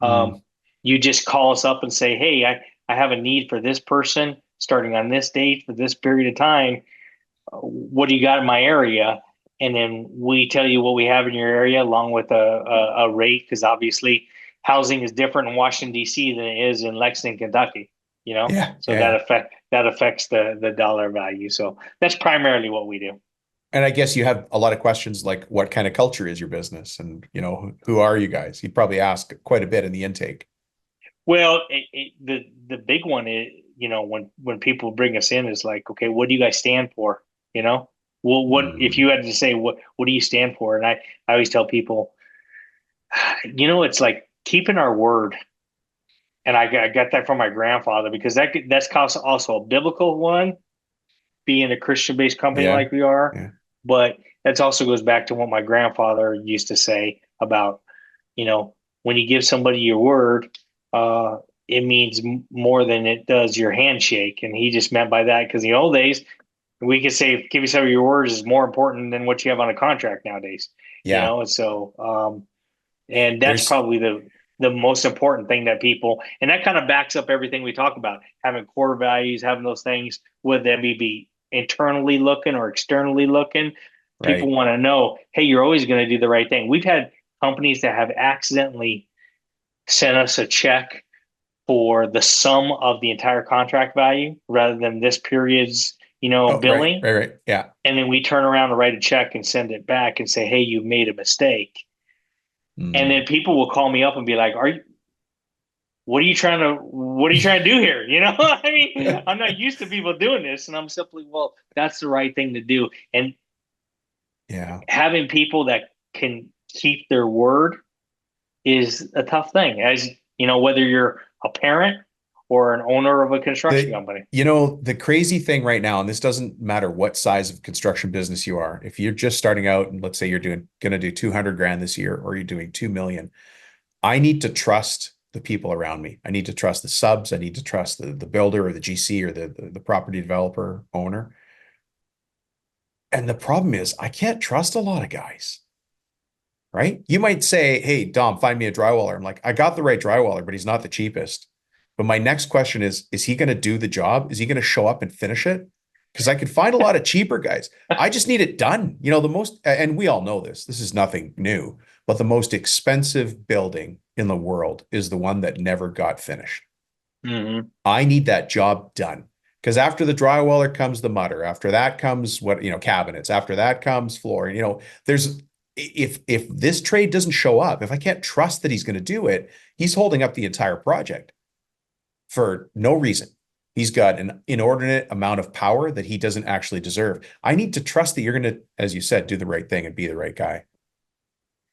Mm. um, you just call us up and say, hey, I have a need for this person starting on this date for this period of time. What do you got in my area? And then we tell you what we have in your area, along with a rate, because obviously housing is different in Washington D.C. than it is in Lexington, Kentucky. You know, Yeah. so Yeah. that affects the dollar value. So that's primarily what we do. And I guess you have a lot of questions like what kind of culture is your business? And, who are you guys? You probably ask quite a bit in the intake. Well, the big one is, when people bring us in, is like, okay, what do you guys stand for? You know, well, what if Mm. you had to say what do you stand for? And I always tell people, it's like keeping our word. And I got that from my grandfather, because that's also a biblical one, being a Christian based company Yeah. like we are. Yeah. But that also goes back to what my grandfather used to say about, you know, when you give somebody your word, it means more than it does your handshake. And he just meant by that, because in the old days, we could say give you some of your words is more important than what you have on a contract nowadays. Yeah. And so and that's There's, probably the most important thing that people, and that kind of backs up everything we talk about, having core values, having those things, whether that be internally looking or externally looking. People right. want to know, hey, you're always going to do the right thing. We've had companies that have accidentally sent us a check for the sum of the entire contract value rather than this period's Oh, right. billing. Right. Right. Yeah. And then we turn around and write a check and send it back and say, hey, you made a mistake. And Mm. then people will call me up and be like, "Are you? What are you trying to do here?" I mean, I'm not used to people doing this, and I'm simply, well, that's the right thing to do. And Yeah. having people that can keep their word is a tough thing. As you know, whether you're a parent or an owner of a construction The, company. the crazy thing right now, and this doesn't matter what size of construction business you are, if you're just starting out and let's say you're going to do 200 grand this year or you're doing 2 million, I need to trust the people around me. I need to trust the subs. I need to trust the builder or the GC or the property developer owner. And the problem is I can't trust a lot of guys, right? You might say, hey, Dom, find me a drywaller. I'm like, I got the right drywaller, but he's not the cheapest. But my next question is he going to do the job? Is he going to show up and finish it? Because I could find a lot of cheaper guys. I just need it done. The most, and we all know this is nothing new, but the most expensive building in the world is the one that never got finished. Mm-hmm. I need that job done. Because after the drywaller comes the mutter. After that comes cabinets. After that comes flooring. There's if this trade doesn't show up, if I can't trust that he's going to do it, he's holding up the entire project for no reason. He's got an inordinate amount of power that he doesn't actually deserve. I need to trust that you're going to, as you said, do the right thing and be the right guy.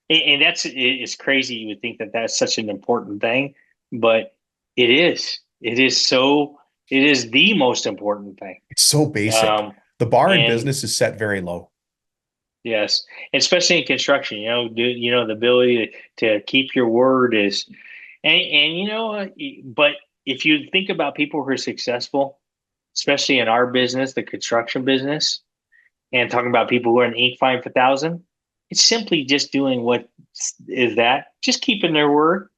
And it's crazy. You would think that that's such an important thing, but it is. It is the most important thing. It's so basic. Um, The bar in and business is set very low. Yes, especially in construction, the ability to keep your word is, and but if you think about people who are successful, especially in our business, the construction business, and talking about people who are in Inc. 5,000, it's simply just doing what is that, just keeping their word,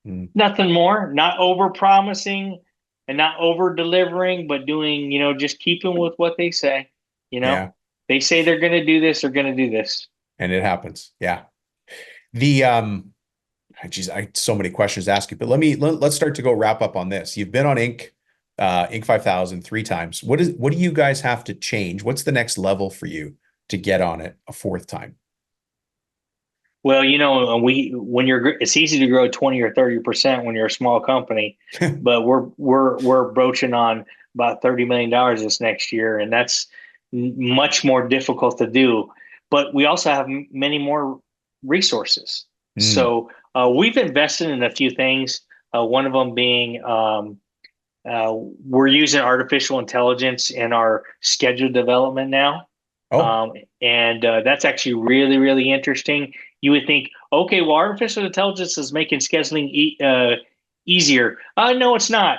Mm, nothing more, not over promising and not over delivering, but doing, just keeping with what they say. You know, yeah. they say they're going to do this, they're going to do this. And it happens. Yeah. The geez, I so many questions to ask you, but let's start to go wrap up on this. You've been on Inc. 5000 3 times. What do you guys have to change? What's the next level for you to get on it a fourth time? Well, it's easy to grow 20 or 30% when you're a small company, but we're broaching on about $30 million this next year, and that's much more difficult to do. But we also have many more resources. Mm, So we've invested in a few things. One of them being we're using artificial intelligence in our schedule development now. Oh, And that's actually really, really interesting. You would think, okay, well, artificial intelligence is making scheduling easier. No, it's not.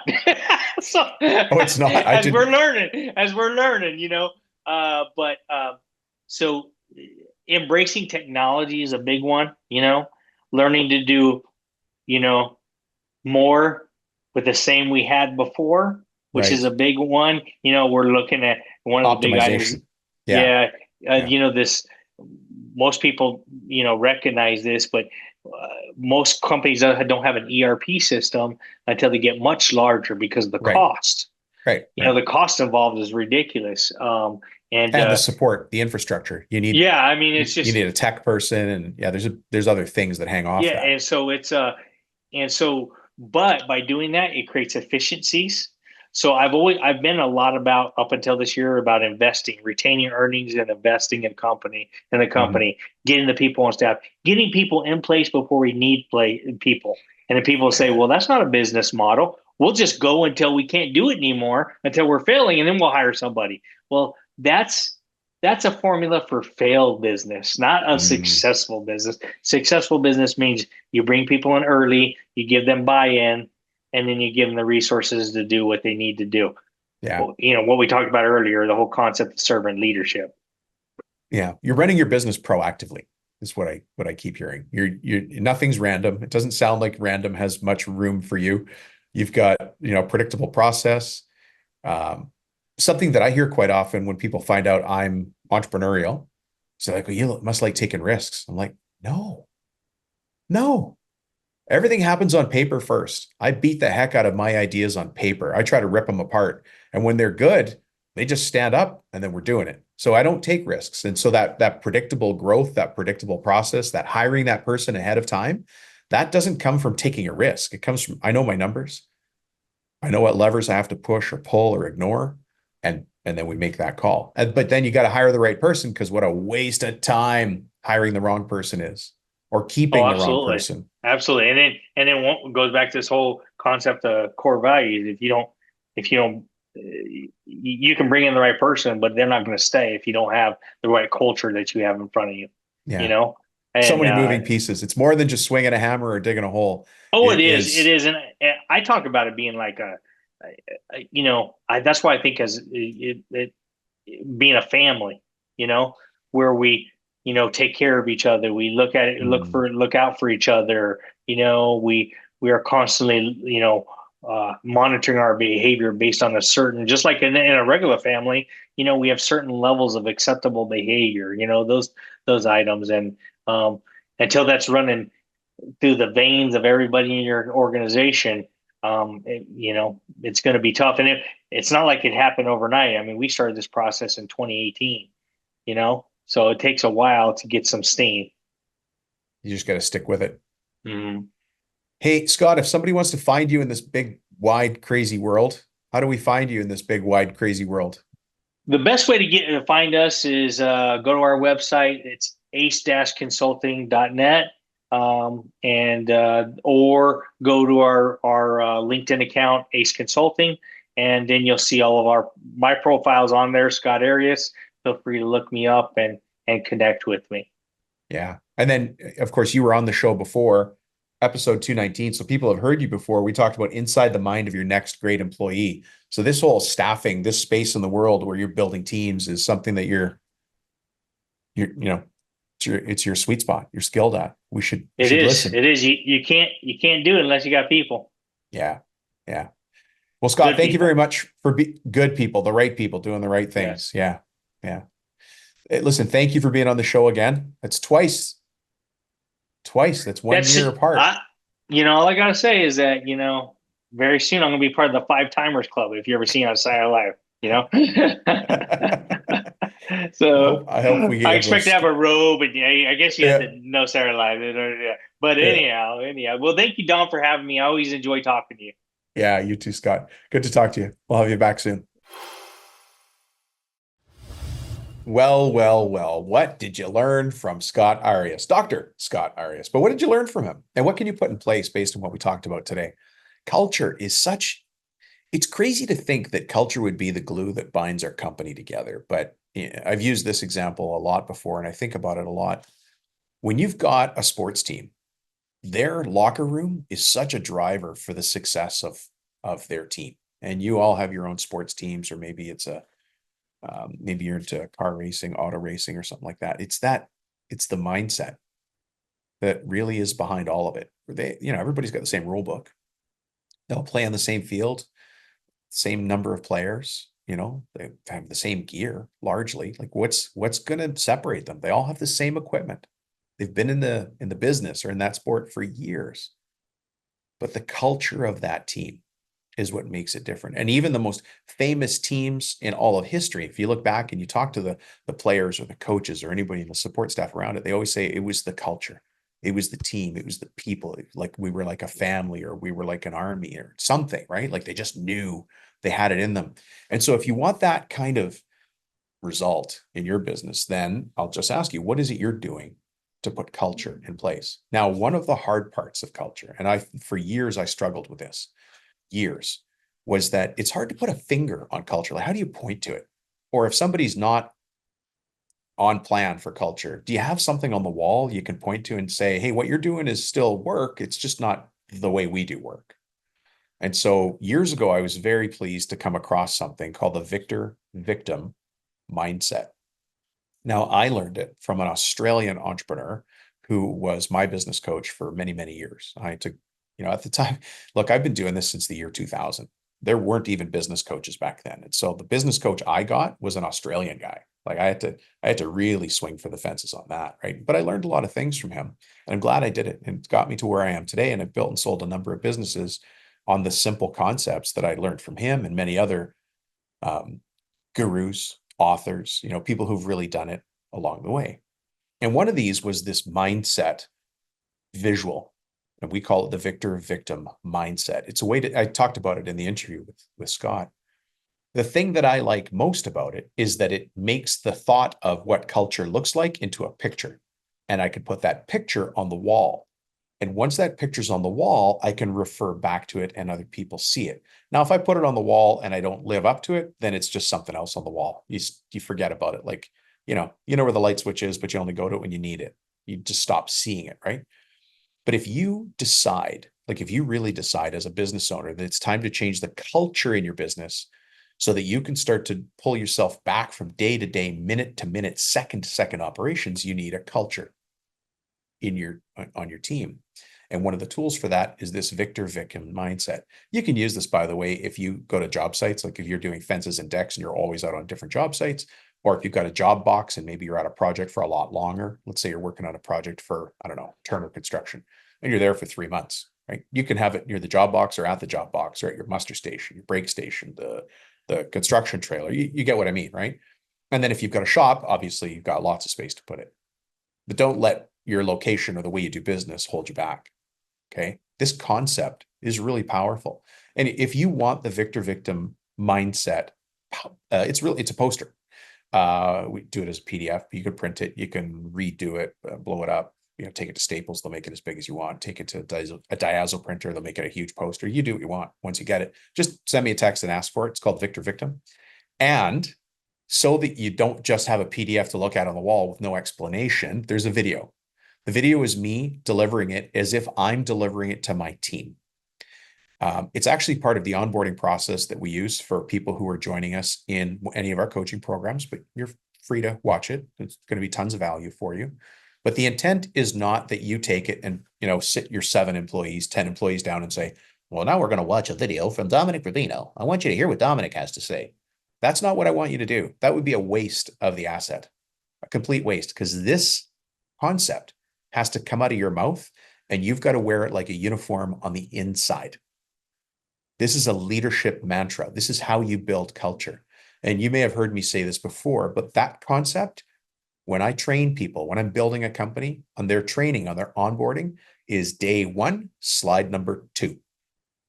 So oh, it's not. I didn't. as we're learning, but so embracing technology is a big one, learning to do, you know, more with the same we had before, which is Right. a big one. We're looking at one of the big items. Optimization. Yeah. Yeah, Yeah. this most people recognize this, but most companies don't have an ERP system until they get much larger because of the Right. cost. Right. Right. The cost involved is ridiculous. And And the support, the infrastructure. yeah, I mean, it's You just need a tech person, and yeah, there's other things that hang off yeah, that. but by doing that, it creates efficiencies. So I've been a lot about up until this year about investing, retaining earnings and investing in the Mhm. company, getting the people on staff, getting people in place before we need people. And then people say, well, that's not a business model. We'll just go until we can't do it anymore, until we're failing, and then we'll hire somebody. Well, that's a formula for failed business, not a Mm, successful business. Successful business means you bring people in early, you give them buy-in, and then you give them the resources to do what they need to do. yeah. Well, what we talked about earlier, the whole concept of servant leadership. Yeah. You're running your business proactively is what I keep hearing. Nothing's random. It doesn't sound like random has much room for you. You've got, predictable process. Um, Something that I hear quite often when people find out I'm entrepreneurial, so like, well, you must like taking risks. I'm like, no, no. Everything happens on paper first. I beat the heck out of my ideas on paper. I try to rip them apart. And when they're good, they just stand up and then we're doing it. So I don't take risks. And so that predictable growth, that predictable process, that hiring that person ahead of time, that doesn't come from taking a risk. It comes from I know my numbers. I know what levers I have to push or pull or ignore. And then we make that call. But then you got to hire the right person because what a waste of time hiring the wrong person is or Oh, keeping the wrong absolutely, person. absolutely. And then goes back to this whole concept of core values. If you don't, you can bring in the right person, but they're not going to stay if you don't have the right culture that you have in front of you. You Yeah. know, So and many moving pieces. It's more than just swinging a hammer or digging a hole. oh, It it is, is, and I talk about it being like that's why I think as it being a family, you know, where we, take care of each other. We look at it, mm, look out for each other. We are constantly, monitoring our behavior based on a certain, just like in a regular family, we have certain levels of acceptable behavior, those items. And until that's running through the veins of everybody in your organization, it's going to be tough. And it's not like it happened overnight. I mean, we started this process in 2018, so it takes a while to get some steam. you just got to stick with it. Mm-hmm. Hey, Scott, if somebody wants to find you in this big, wide, crazy world, how do we find you in this big, wide, crazy world? The best way to find us is go to our website. It's ace-consulting.net, and or go to our LinkedIn account, Ace Consulting, and then you'll see all of my profiles on there. Scott Arias. Feel free to look me up and connect with me. Yeah. And then, of course, you were on the show before, episode 219. So people have heard you before. We talked about inside the mind of your next great employee. So this whole staffing, this space in the world where you're building teams is something that you're, it's your sweet spot. You're skilled at. You It should is. listen. It is. You can't do it unless you got people. Yeah. Yeah. Well, Scott, Good thank you very people. much for good people, the right people doing the right things. Yes. Yeah. Yeah. Hey, listen, thank you for being on the show again. It's twice. Twice. That's one That's year it. apart. All I gotta say is that very soon I'm gonna be part of the Five Timers Club. If you ever seen on Saturday Night Live. So I hope we I get able expect to have to. a robe, and yeah, I guess you have to Yeah. know Saturday Night Live. Yeah. But Yeah. anyhow. Well, thank you, Don, for having me. I always enjoy talking to you. Yeah. You too, Scott. Good to talk to you. We'll have you back soon. Well, well, well. What did you learn from Scott Arias, Dr. Scott Arias? But what did you learn from him? And what can you put in place based on what we talked about today? Culture is it's crazy to think that culture would be the glue that binds our company together. But I've used this example a lot before, and I think about it a lot. When you've got a sports team, their locker room is such a driver for the success of their team. And you all have your own sports teams, or maybe maybe you're into car racing, auto racing, or something like that. It's the mindset that really is behind all of it. Everybody's got the same rule book. They'll play on the same field, same number of players. They have the same gear largely. Like what's going to separate them? They all have the same equipment. They've been in the business or in that sport for years. But the culture of that team is what makes it different. And even the most famous teams in all of history, if you look back and you talk to the players or the coaches or anybody in the support staff around it, they always say it was the culture. It was the team. It was the people. Like we were like a family, or we were like an army or something, right? Like they just knew they had it in them. And so if you want that kind of result in your business, then I'll just ask you, what is it you're doing to put culture in place? Now, one of the hard parts of culture, and for years, I struggled with this, was that it's hard to put a finger on culture. Like, how do you point to it? Or if somebody's not on plan for culture, do you have something on the wall you can point to and say, hey, what you're doing is still work. It's just not the way we do work. And so years ago, I was very pleased to come across something called the victor victim mindset. Now, I learned it from an Australian entrepreneur who was my business coach for many, many years. I took, at the time, look, I've been doing this since the year 2000. There weren't even business coaches back then. And so the business coach I got was an Australian guy. Like I had to really swing for the fences on that, right? But I learned a lot of things from him, and I'm glad I did it. And it's got me to where I am today. And I've built and sold a number of businesses on the simple concepts that I learned from him and many other um, gurus, authors, people who've really done it along the way. And one of these was this mindset visual, and we call it the victor victim mindset. It's a way I talked about it in the interview with Scott. The thing that I like most about it is that it makes the thought of what culture looks like into a picture. And I could put that picture on the wall. And once that picture's on the wall, I can refer back to it and other people see it. Now, if I put it on the wall and I don't live up to it, then it's just something else on the wall. You forget about it. Like, you know where the light switch is, but you only go to it when you need it. You just stop seeing it, right? But if you decide, like if you really decide as a business owner that it's time to change the culture in your business so that you can start to pull yourself back from day to day, minute to minute, second to second operations, you need a culture on your team. And one of the tools for that is this victor victim mindset. You can use this, by the way, if you go to job sites, like if you're doing fences and decks and you're always out on different job sites, or if you've got a job box and maybe you're at a project for a lot longer. Let's say you're working on a project for, I don't know, Turner Construction, and you're there for 3 months, right? You can have it near the job box or at the job box or at your muster station, your brake station, the construction trailer. You get what I mean, right? And then if you've got a shop, obviously you've got lots of space to put it. But don't let your location or the way you do business hold you back. Okay. This concept is really powerful. And if you want the victor victim mindset, it's a poster. We do it as a PDF. You can print it, you can redo it, blow it up, take it to Staples. They'll make it as big as you want. Take it to a diazo printer. They'll make it a huge poster. You do what you want. Once you get it, just send me a text and ask for it. It's called Victor Victim. And so that you don't just have a PDF to look at on the wall with no explanation, there's a video. The video is me delivering it as if I'm delivering it to my team. It's actually part of the onboarding process that we use for people who are joining us in any of our coaching programs, but you're free to watch it. It's going to be tons of value for you. But the intent is not that you take it and, sit your 7 employees, 10 employees down and say, well, now we're going to watch a video from Dominic Rubino. I want you to hear what Dominic has to say. That's not what I want you to do. That would be a waste of the asset, a complete waste, because this concept has to come out of your mouth and you've got to wear it like a uniform on the inside. This is a leadership mantra. This is how you build culture. And you may have heard me say this before, but that concept, when I train people, when I'm building a company on their training, on their onboarding, is day 1, slide number 2.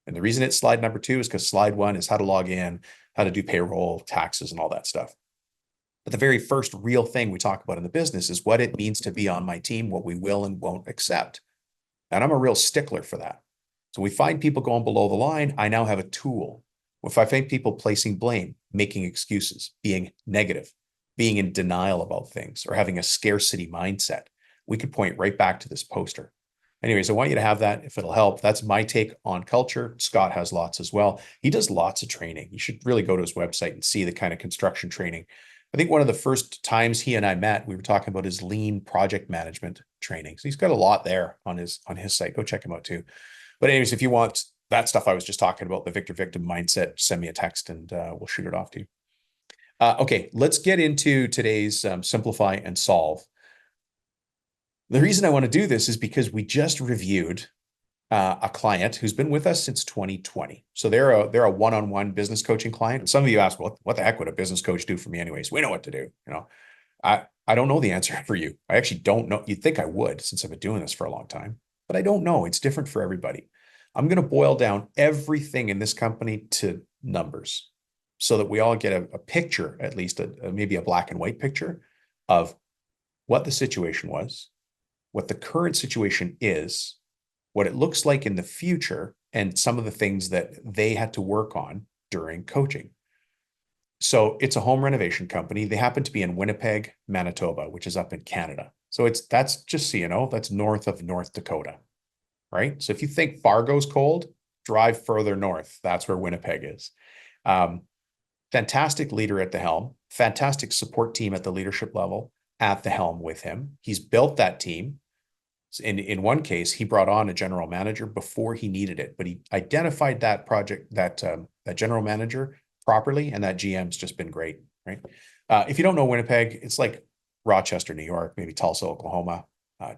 And the reason it's slide number 2 is because slide 1 is how to log in, how to do payroll, taxes, and all that stuff. But the very first real thing we talk about in the business is what it means to be on my team, what we will and won't accept. And I'm a real stickler for that. So we find people going below the line. I now have a tool. If I find people placing blame, making excuses, being negative, being in denial about things, or having a scarcity mindset, we could point right back to this poster. Anyways, I want you to have that if it'll help. That's my take on culture. Scott has lots as well. He does lots of training. You should really go to his website and see the kind of construction training. I think one of the first times he and I met, we were talking about his lean project management training. So he's got a lot there on his site. Go check him out too. But anyways, if you want that stuff I was just talking about, the victor victim mindset, send me a text and we'll shoot it off to you. Okay, let's get into today's simplify and solve. The reason I want to do this is because we just reviewed a client who's been with us since 2020. So they're a one-on-one business coaching client. And some of you ask, well, what the heck would a business coach do for me anyways? We know what to do. I don't know the answer for you. I actually don't know. You'd think I would, since I've been doing this for a long time, but I don't know. It's different for everybody. I'm going to boil down everything in this company to numbers so that we all get a picture, at least maybe a black and white picture of what the situation was, what the current situation is, what it looks like in the future, and some of the things that they had to work on during coaching. So it's a home renovation company. They happen to be in Winnipeg, Manitoba, which is up in Canada. So that's just so you know, that's north of North Dakota, right? So if you think Fargo's cold, drive further north. That's where Winnipeg is. Fantastic leader at the helm, fantastic support team at the leadership level at the helm with him. He's built that team. In one case, he brought on a general manager before he needed it, but he identified that project, that general manager properly, and that GM's just been great, right? If you don't know Winnipeg, it's like Rochester, New York, maybe Tulsa, Oklahoma,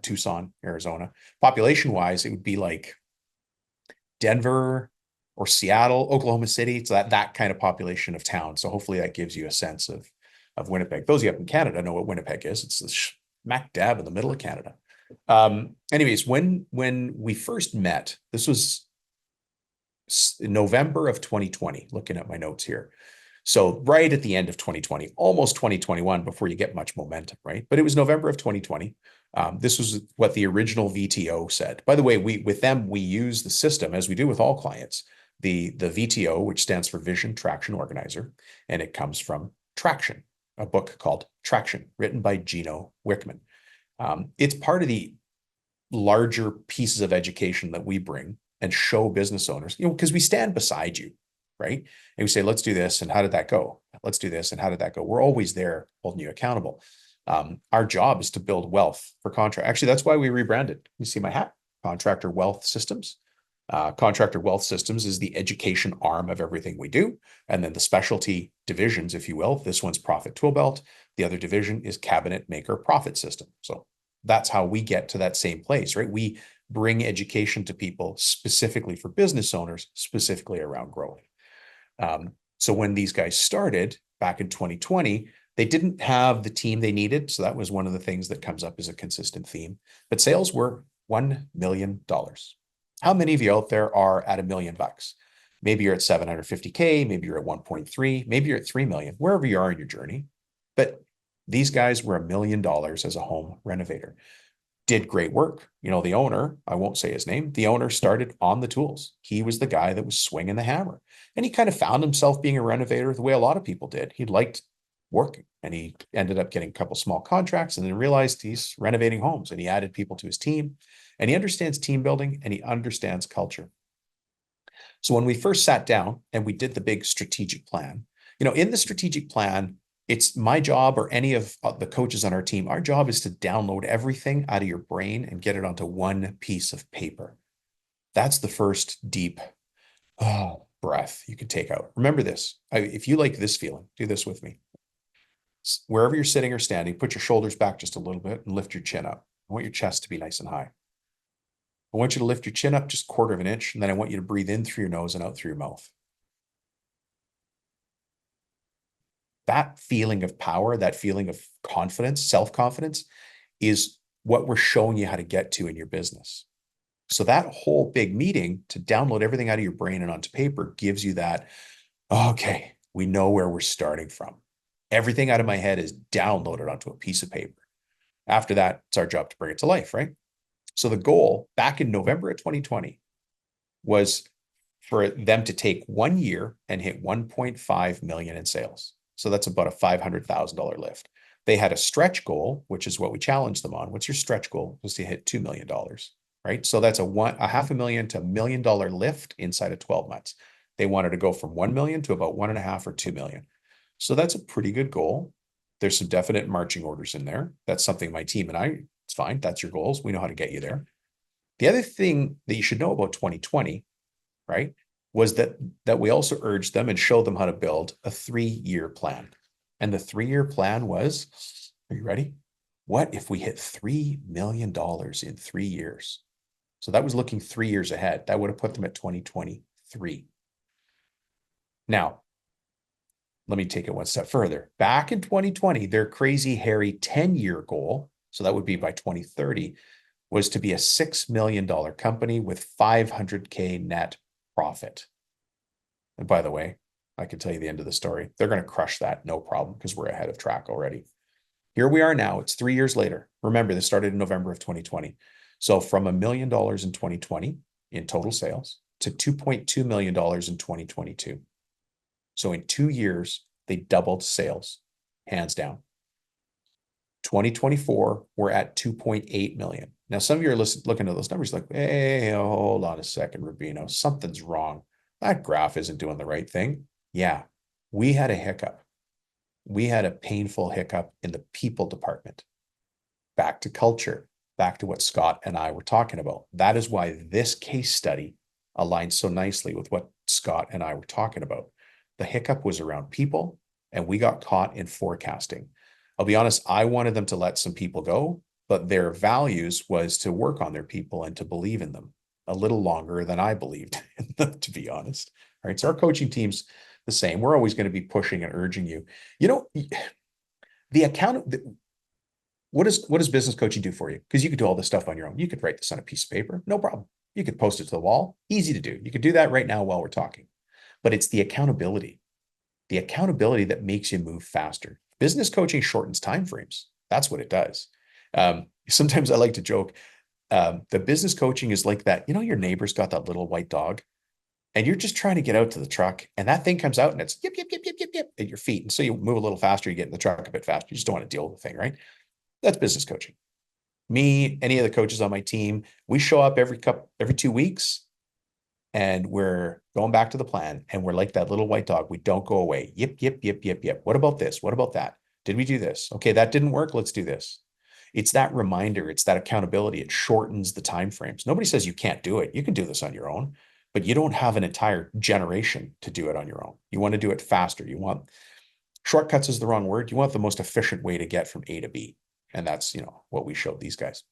Tucson, Arizona. Population-wise, it would be like Denver or Seattle, Oklahoma City. It's that kind of population of town. So hopefully that gives you a sense of Winnipeg. Those of you up in Canada know what Winnipeg is. It's the smack dab in the middle of Canada. Anyways, when we first met, this was in November of 2020, looking at my notes here. So right at the end of 2020, almost 2021, before you get much momentum, right? But it was November of 2020. This was what the original VTO said. By the way, with them, we use the system, as we do with all clients, the VTO, which stands for Vision Traction Organizer, and it comes from Traction, a book called Traction, written by Gino Wickman. It's part of the larger pieces of education that we bring and show business owners, because we stand beside you, right? And we say, let's do this. And how did that go? Let's do this. And how did that go? We're always there holding you accountable. Our job is to build wealth for contract. Actually, that's why we rebranded. You see my hat, Contractor Wealth Systems. Contractor Wealth Systems is the education arm of everything we do. And then the specialty divisions, if you will, this one's Profit Tool Belt. The other division is Cabinet Maker Profit System. So that's how we get to that same place, right? We bring education to people specifically for business owners, specifically around growth. So when these guys started back in 2020, they didn't have the team they needed. So that was one of the things that comes up as a consistent theme. But sales were $1 million. How many of you out there are at $1 million? Maybe you're at 750K, maybe you're at 1.3, maybe you're at 3 million, wherever you are in your journey. But these guys were $1 million as a home renovator. Did great work. The owner, I won't say his name, the owner started on the tools. He was the guy that was swinging the hammer. And he kind of found himself being a renovator the way a lot of people did. He liked working, and he ended up getting a couple small contracts and then realized he's renovating homes, and he added people to his team, and he understands team building, and he understands culture. So when we first sat down and we did the big strategic plan, in the strategic plan, it's my job, or any of the coaches on our team, our job is to download everything out of your brain and get it onto one piece of paper. That's the first deep breath you can take out. Remember this. If you like this feeling, do this with me. Wherever you're sitting or standing, put your shoulders back just a little bit and lift your chin up. I want your chest to be nice and high. I want you to lift your chin up just 1/4 of an inch, and then I want you to breathe in through your nose and out through your mouth. That feeling of power, that feeling of confidence, self-confidence, is what we're showing you how to get to in your business. So that whole big meeting to download everything out of your brain and onto paper gives you that, okay, we know where we're starting from. Everything out of my head is downloaded onto a piece of paper. After that, it's our job to bring it to life, right? So the goal back in November of 2020 was for them to take 1 year and hit 1.5 million in sales. So that's about a $500,000 lift. They had a stretch goal, which is what we challenged them on. What's your stretch goal? Was to hit $2 million, right? So that's a $500,000 to $1 million lift inside of 12 months. They wanted to go from 1 million to about 1.5 or 2 million. So that's a pretty good goal. There's some definite marching orders in there. That's something my team and I, it's fine. That's your goals. We know how to get you there. The other thing that you should know about 2020, right, was that we also urged them and showed them how to build a 3-year plan. And the 3-year plan was, are you ready? What if we hit $3 million in 3 years? So that was looking 3 years ahead. That would have put them at 2023. Now, let me take it one step further. Back in 2020, their crazy, hairy 10-year goal, so that would be by 2030, was to be a $6 million company with $500K net profit. And by the way, I can tell you the end of the story. They're going to crush that, no problem, because we're ahead of track already. Here we are now. It's 3 years later. Remember, this started in November of 2020. So from $1 million in 2020 in total sales to $2.2 million in 2022. So in 2 years, they doubled sales, hands down. 2024, we're at 2.8 million. Now, some of you are looking at those numbers like, hey, hold on a second, Rubino, something's wrong. That graph isn't doing the right thing. Yeah, we had a hiccup. We had a painful hiccup in the people department. Back to culture, back to what Scott and I were talking about. That is why this case study aligns so nicely with what Scott and I were talking about. The hiccup was around people, and we got caught in forecasting. I'll be honest, I wanted them to let some people go, but their values was to work on their people and to believe in them a little longer than I believed in them, to be honest. All right. So our coaching team's the same. We're always going to be pushing and urging you. You know, what does business coaching do for you? Because you could do all this stuff on your own. You could write this on a piece of paper, no problem. You could post it to the wall, easy to do. You could do that right now while we're talking. But it's the accountability that makes you move faster. Business coaching shortens timeframes. That's what it does. Sometimes I like to joke, the business coaching is like that. You know, your neighbor's got that little white dog, and you're just trying to get out to the truck, and that thing comes out and it's yip, yip, yip, yip, yip, yip at your feet. And so you move a little faster, you get in the truck a bit faster. You just don't want to deal with the thing, right? That's business coaching. Me, any of the coaches on my team, we show up every 2 weeks, and we're going back to the plan, and we're like that little white dog. We don't go away. Yip, yip, yip, yip, yip. What about this? What about that? Did we do this? Okay, that didn't work. Let's do this. It's that reminder. It's that accountability. It shortens the time frames. Nobody says you can't do it. You can do this on your own, but you don't have an entire generation to do it on your own. You want to do it faster. You want shortcuts is the wrong word. You want the most efficient way to get from A to B. And that's, what we showed these guys.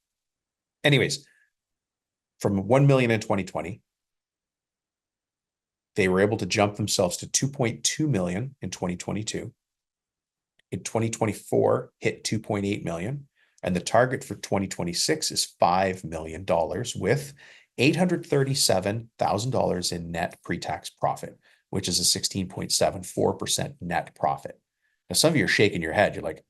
Anyways, from 1 million in 2020, they were able to jump themselves to 2.2 million in 2022. In 2024, hit 2.8 million. And the target for 2026 is $5 million with $837,000 in net pre-tax profit, which is a 16.74% net profit. Now, some of you are shaking your head. You're like,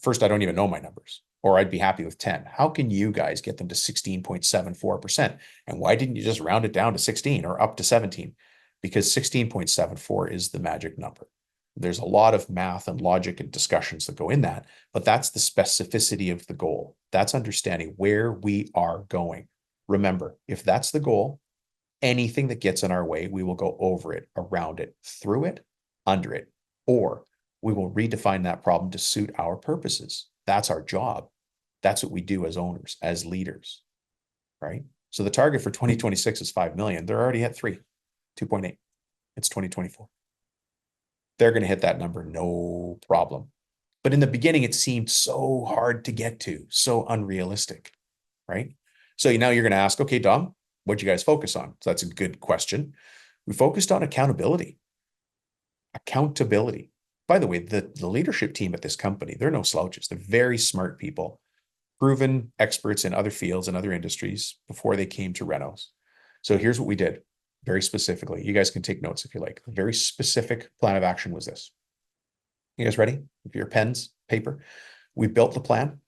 first, I don't even know my numbers, or I'd be happy with 10. How can you guys get them to 16.74%? And why didn't you just round it down to 16 or up to 17? Because 16.74 is the magic number. There's a lot of math and logic and discussions that go in that, but that's the specificity of the goal. That's understanding where we are going. Remember, if that's the goal, anything that gets in our way, we will go over it, around it, through it, under it, or we will redefine that problem to suit our purposes. That's our job. That's what we do as owners, as leaders, right? So the target for 2026 is 5 million. They're already at 2.8. It's 2024. They're going to hit that number, no problem. But in the beginning, it seemed so hard to get to, so unrealistic, right? So now you're going to ask, okay, Dom, what'd you guys focus on? So that's a good question. We focused on accountability. Accountability. By the way, the leadership team at this company, they're no slouches. They're very smart people, proven experts in other fields and other industries before they came to Reynolds. So here's what we did. Very specifically, you guys can take notes if you like. A very specific plan of action was this. You guys ready? With your pens, paper. We built the plan.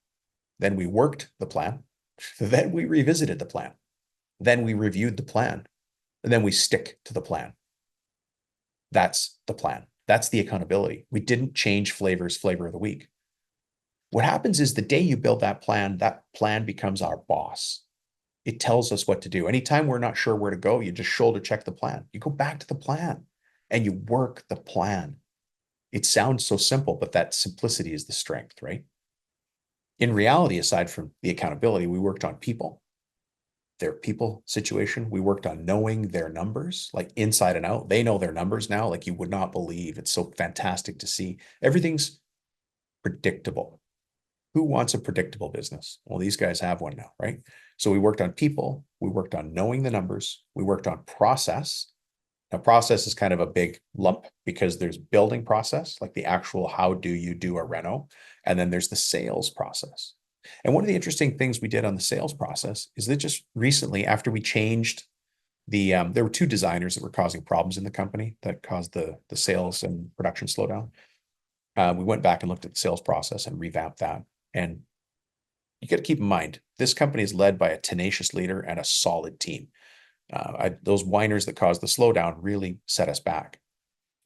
Then we worked the plan. Then we revisited the plan. Then we reviewed the plan. and then we stick to the plan. That's the plan. That's the accountability. We didn't change flavor of the week. What happens is the day you build that plan becomes our boss. It tells us what to do. Anytime we're not sure where to go, you just shoulder check the plan. You go back to the plan and you work the plan. It sounds so simple, but that simplicity is the strength, right? In reality, aside from the accountability, we worked on people, their people situation. We worked on knowing their numbers, like inside and out. They know their numbers now, like you would not believe. It's so fantastic to see. Everything's predictable. Who wants a predictable business? Well, these guys have one now, right? So we worked on people. We worked on knowing the numbers. We worked on process. Now, process is kind of a big lump because there's building process, like the actual how do you do a reno, and then there's the sales process. And one of the interesting things we did on the sales process is that just recently, after we changed there were two designers that were causing problems in the company that caused the sales and production slowdown. We went back and looked at the sales process and revamped that. And you got to keep in mind, this company is led by a tenacious leader and a solid team. Those whiners that caused the slowdown really set us back.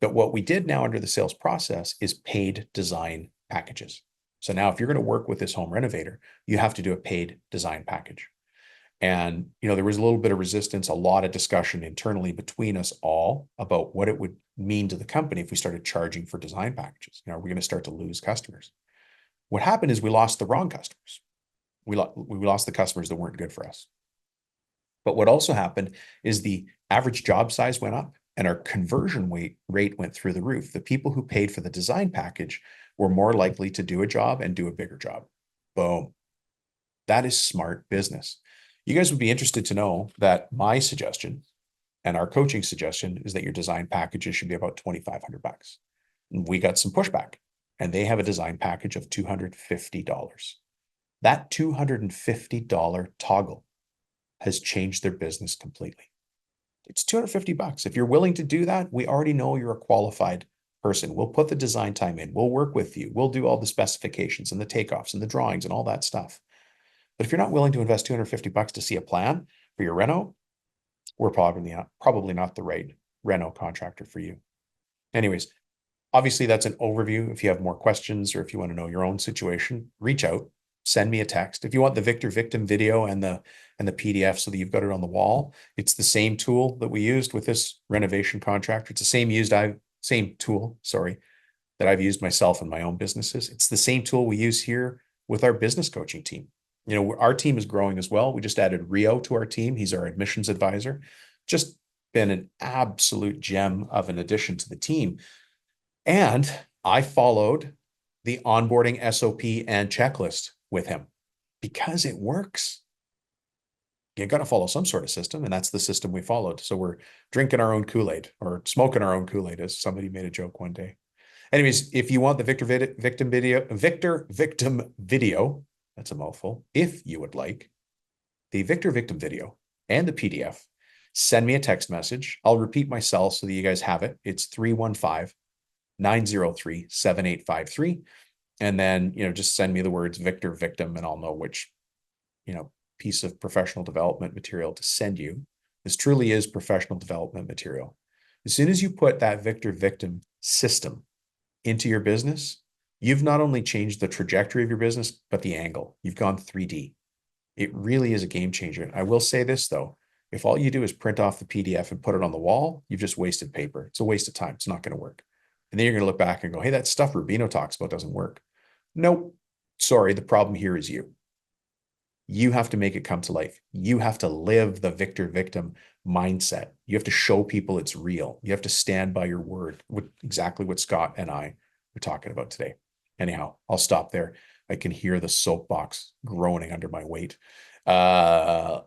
But what we did now under the sales process is paid design packages. So now if you're going to work with this home renovator, you have to do a paid design package. And, there was a little bit of resistance, a lot of discussion internally between us all about what it would mean to the company if we started charging for design packages. Are we going to start to lose customers? What happened is we lost the wrong customers. We lost the customers that weren't good for us. But what also happened is the average job size went up and our conversion rate went through the roof. The people who paid for the design package were more likely to do a job and do a bigger job. Boom. That is smart business. You guys would be interested to know that my suggestion and our coaching suggestion is that your design packages should be about $2,500. And we got some pushback, and they have a design package of $250. That $250 toggle has changed their business completely. It's $250. If you're willing to do that, we already know you're a qualified person. We'll put the design time in. We'll work with you. We'll do all the specifications and the takeoffs and the drawings and all that stuff. But if you're not willing to invest $250 to see a plan for your reno, we're probably not the right reno contractor for you. Anyways, obviously that's an overview. If you have more questions or if you want to know your own situation, reach out, send me a text. If you want the Victor Victim video and the PDF so that you've got it on the wall, it's the same tool that we used with this renovation contractor. It's the same tool that I've used myself in my own businesses. It's the same tool we use here with our business coaching team. Our team is growing as well. We just added Rio to our team. He's our admissions advisor. Just been an absolute gem of an addition to the team. And I followed the onboarding SOP and checklist with him because it works. You got to follow some sort of system, and that's the system we followed. So we're drinking our own Kool-Aid or smoking our own Kool-Aid, as somebody made a joke one day. Anyways, if you want the Victor Victim video, that's a mouthful. If you would like the Victor Victim video and the PDF, send me a text message. I'll repeat myself so that you guys have it. It's 315-903-7853. And then, just send me the words Victor Victim and I'll know which, piece of professional development material to send you. This truly is professional development material. As soon as you put that Victor Victim system into your business, you've not only changed the trajectory of your business, but the angle. You've gone 3D. It really is a game changer. I will say this though, if all you do is print off the PDF and put it on the wall, you've just wasted paper. It's a waste of time. It's not going to work. And then you're going to look back and go, hey, that stuff Rubino talks about doesn't work. Nope. Sorry. The problem here is you. You have to make it come to life. You have to live the Victor Victim mindset. You have to show people it's real. You have to stand by your word, exactly what Scott and I were talking about today. Anyhow, I'll stop there. I can hear the soapbox groaning under my weight.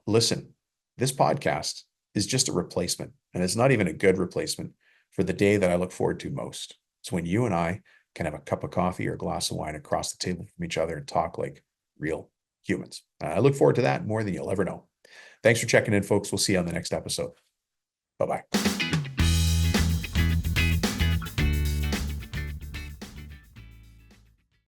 Listen, this podcast is just a replacement, and it's not even a good replacement for the day that I look forward to most. It's when you and I can have a cup of coffee or a glass of wine across the table from each other and talk like real humans. I look forward to that more than you'll ever know. Thanks for checking in, folks. We'll see you on the next episode. Bye-bye.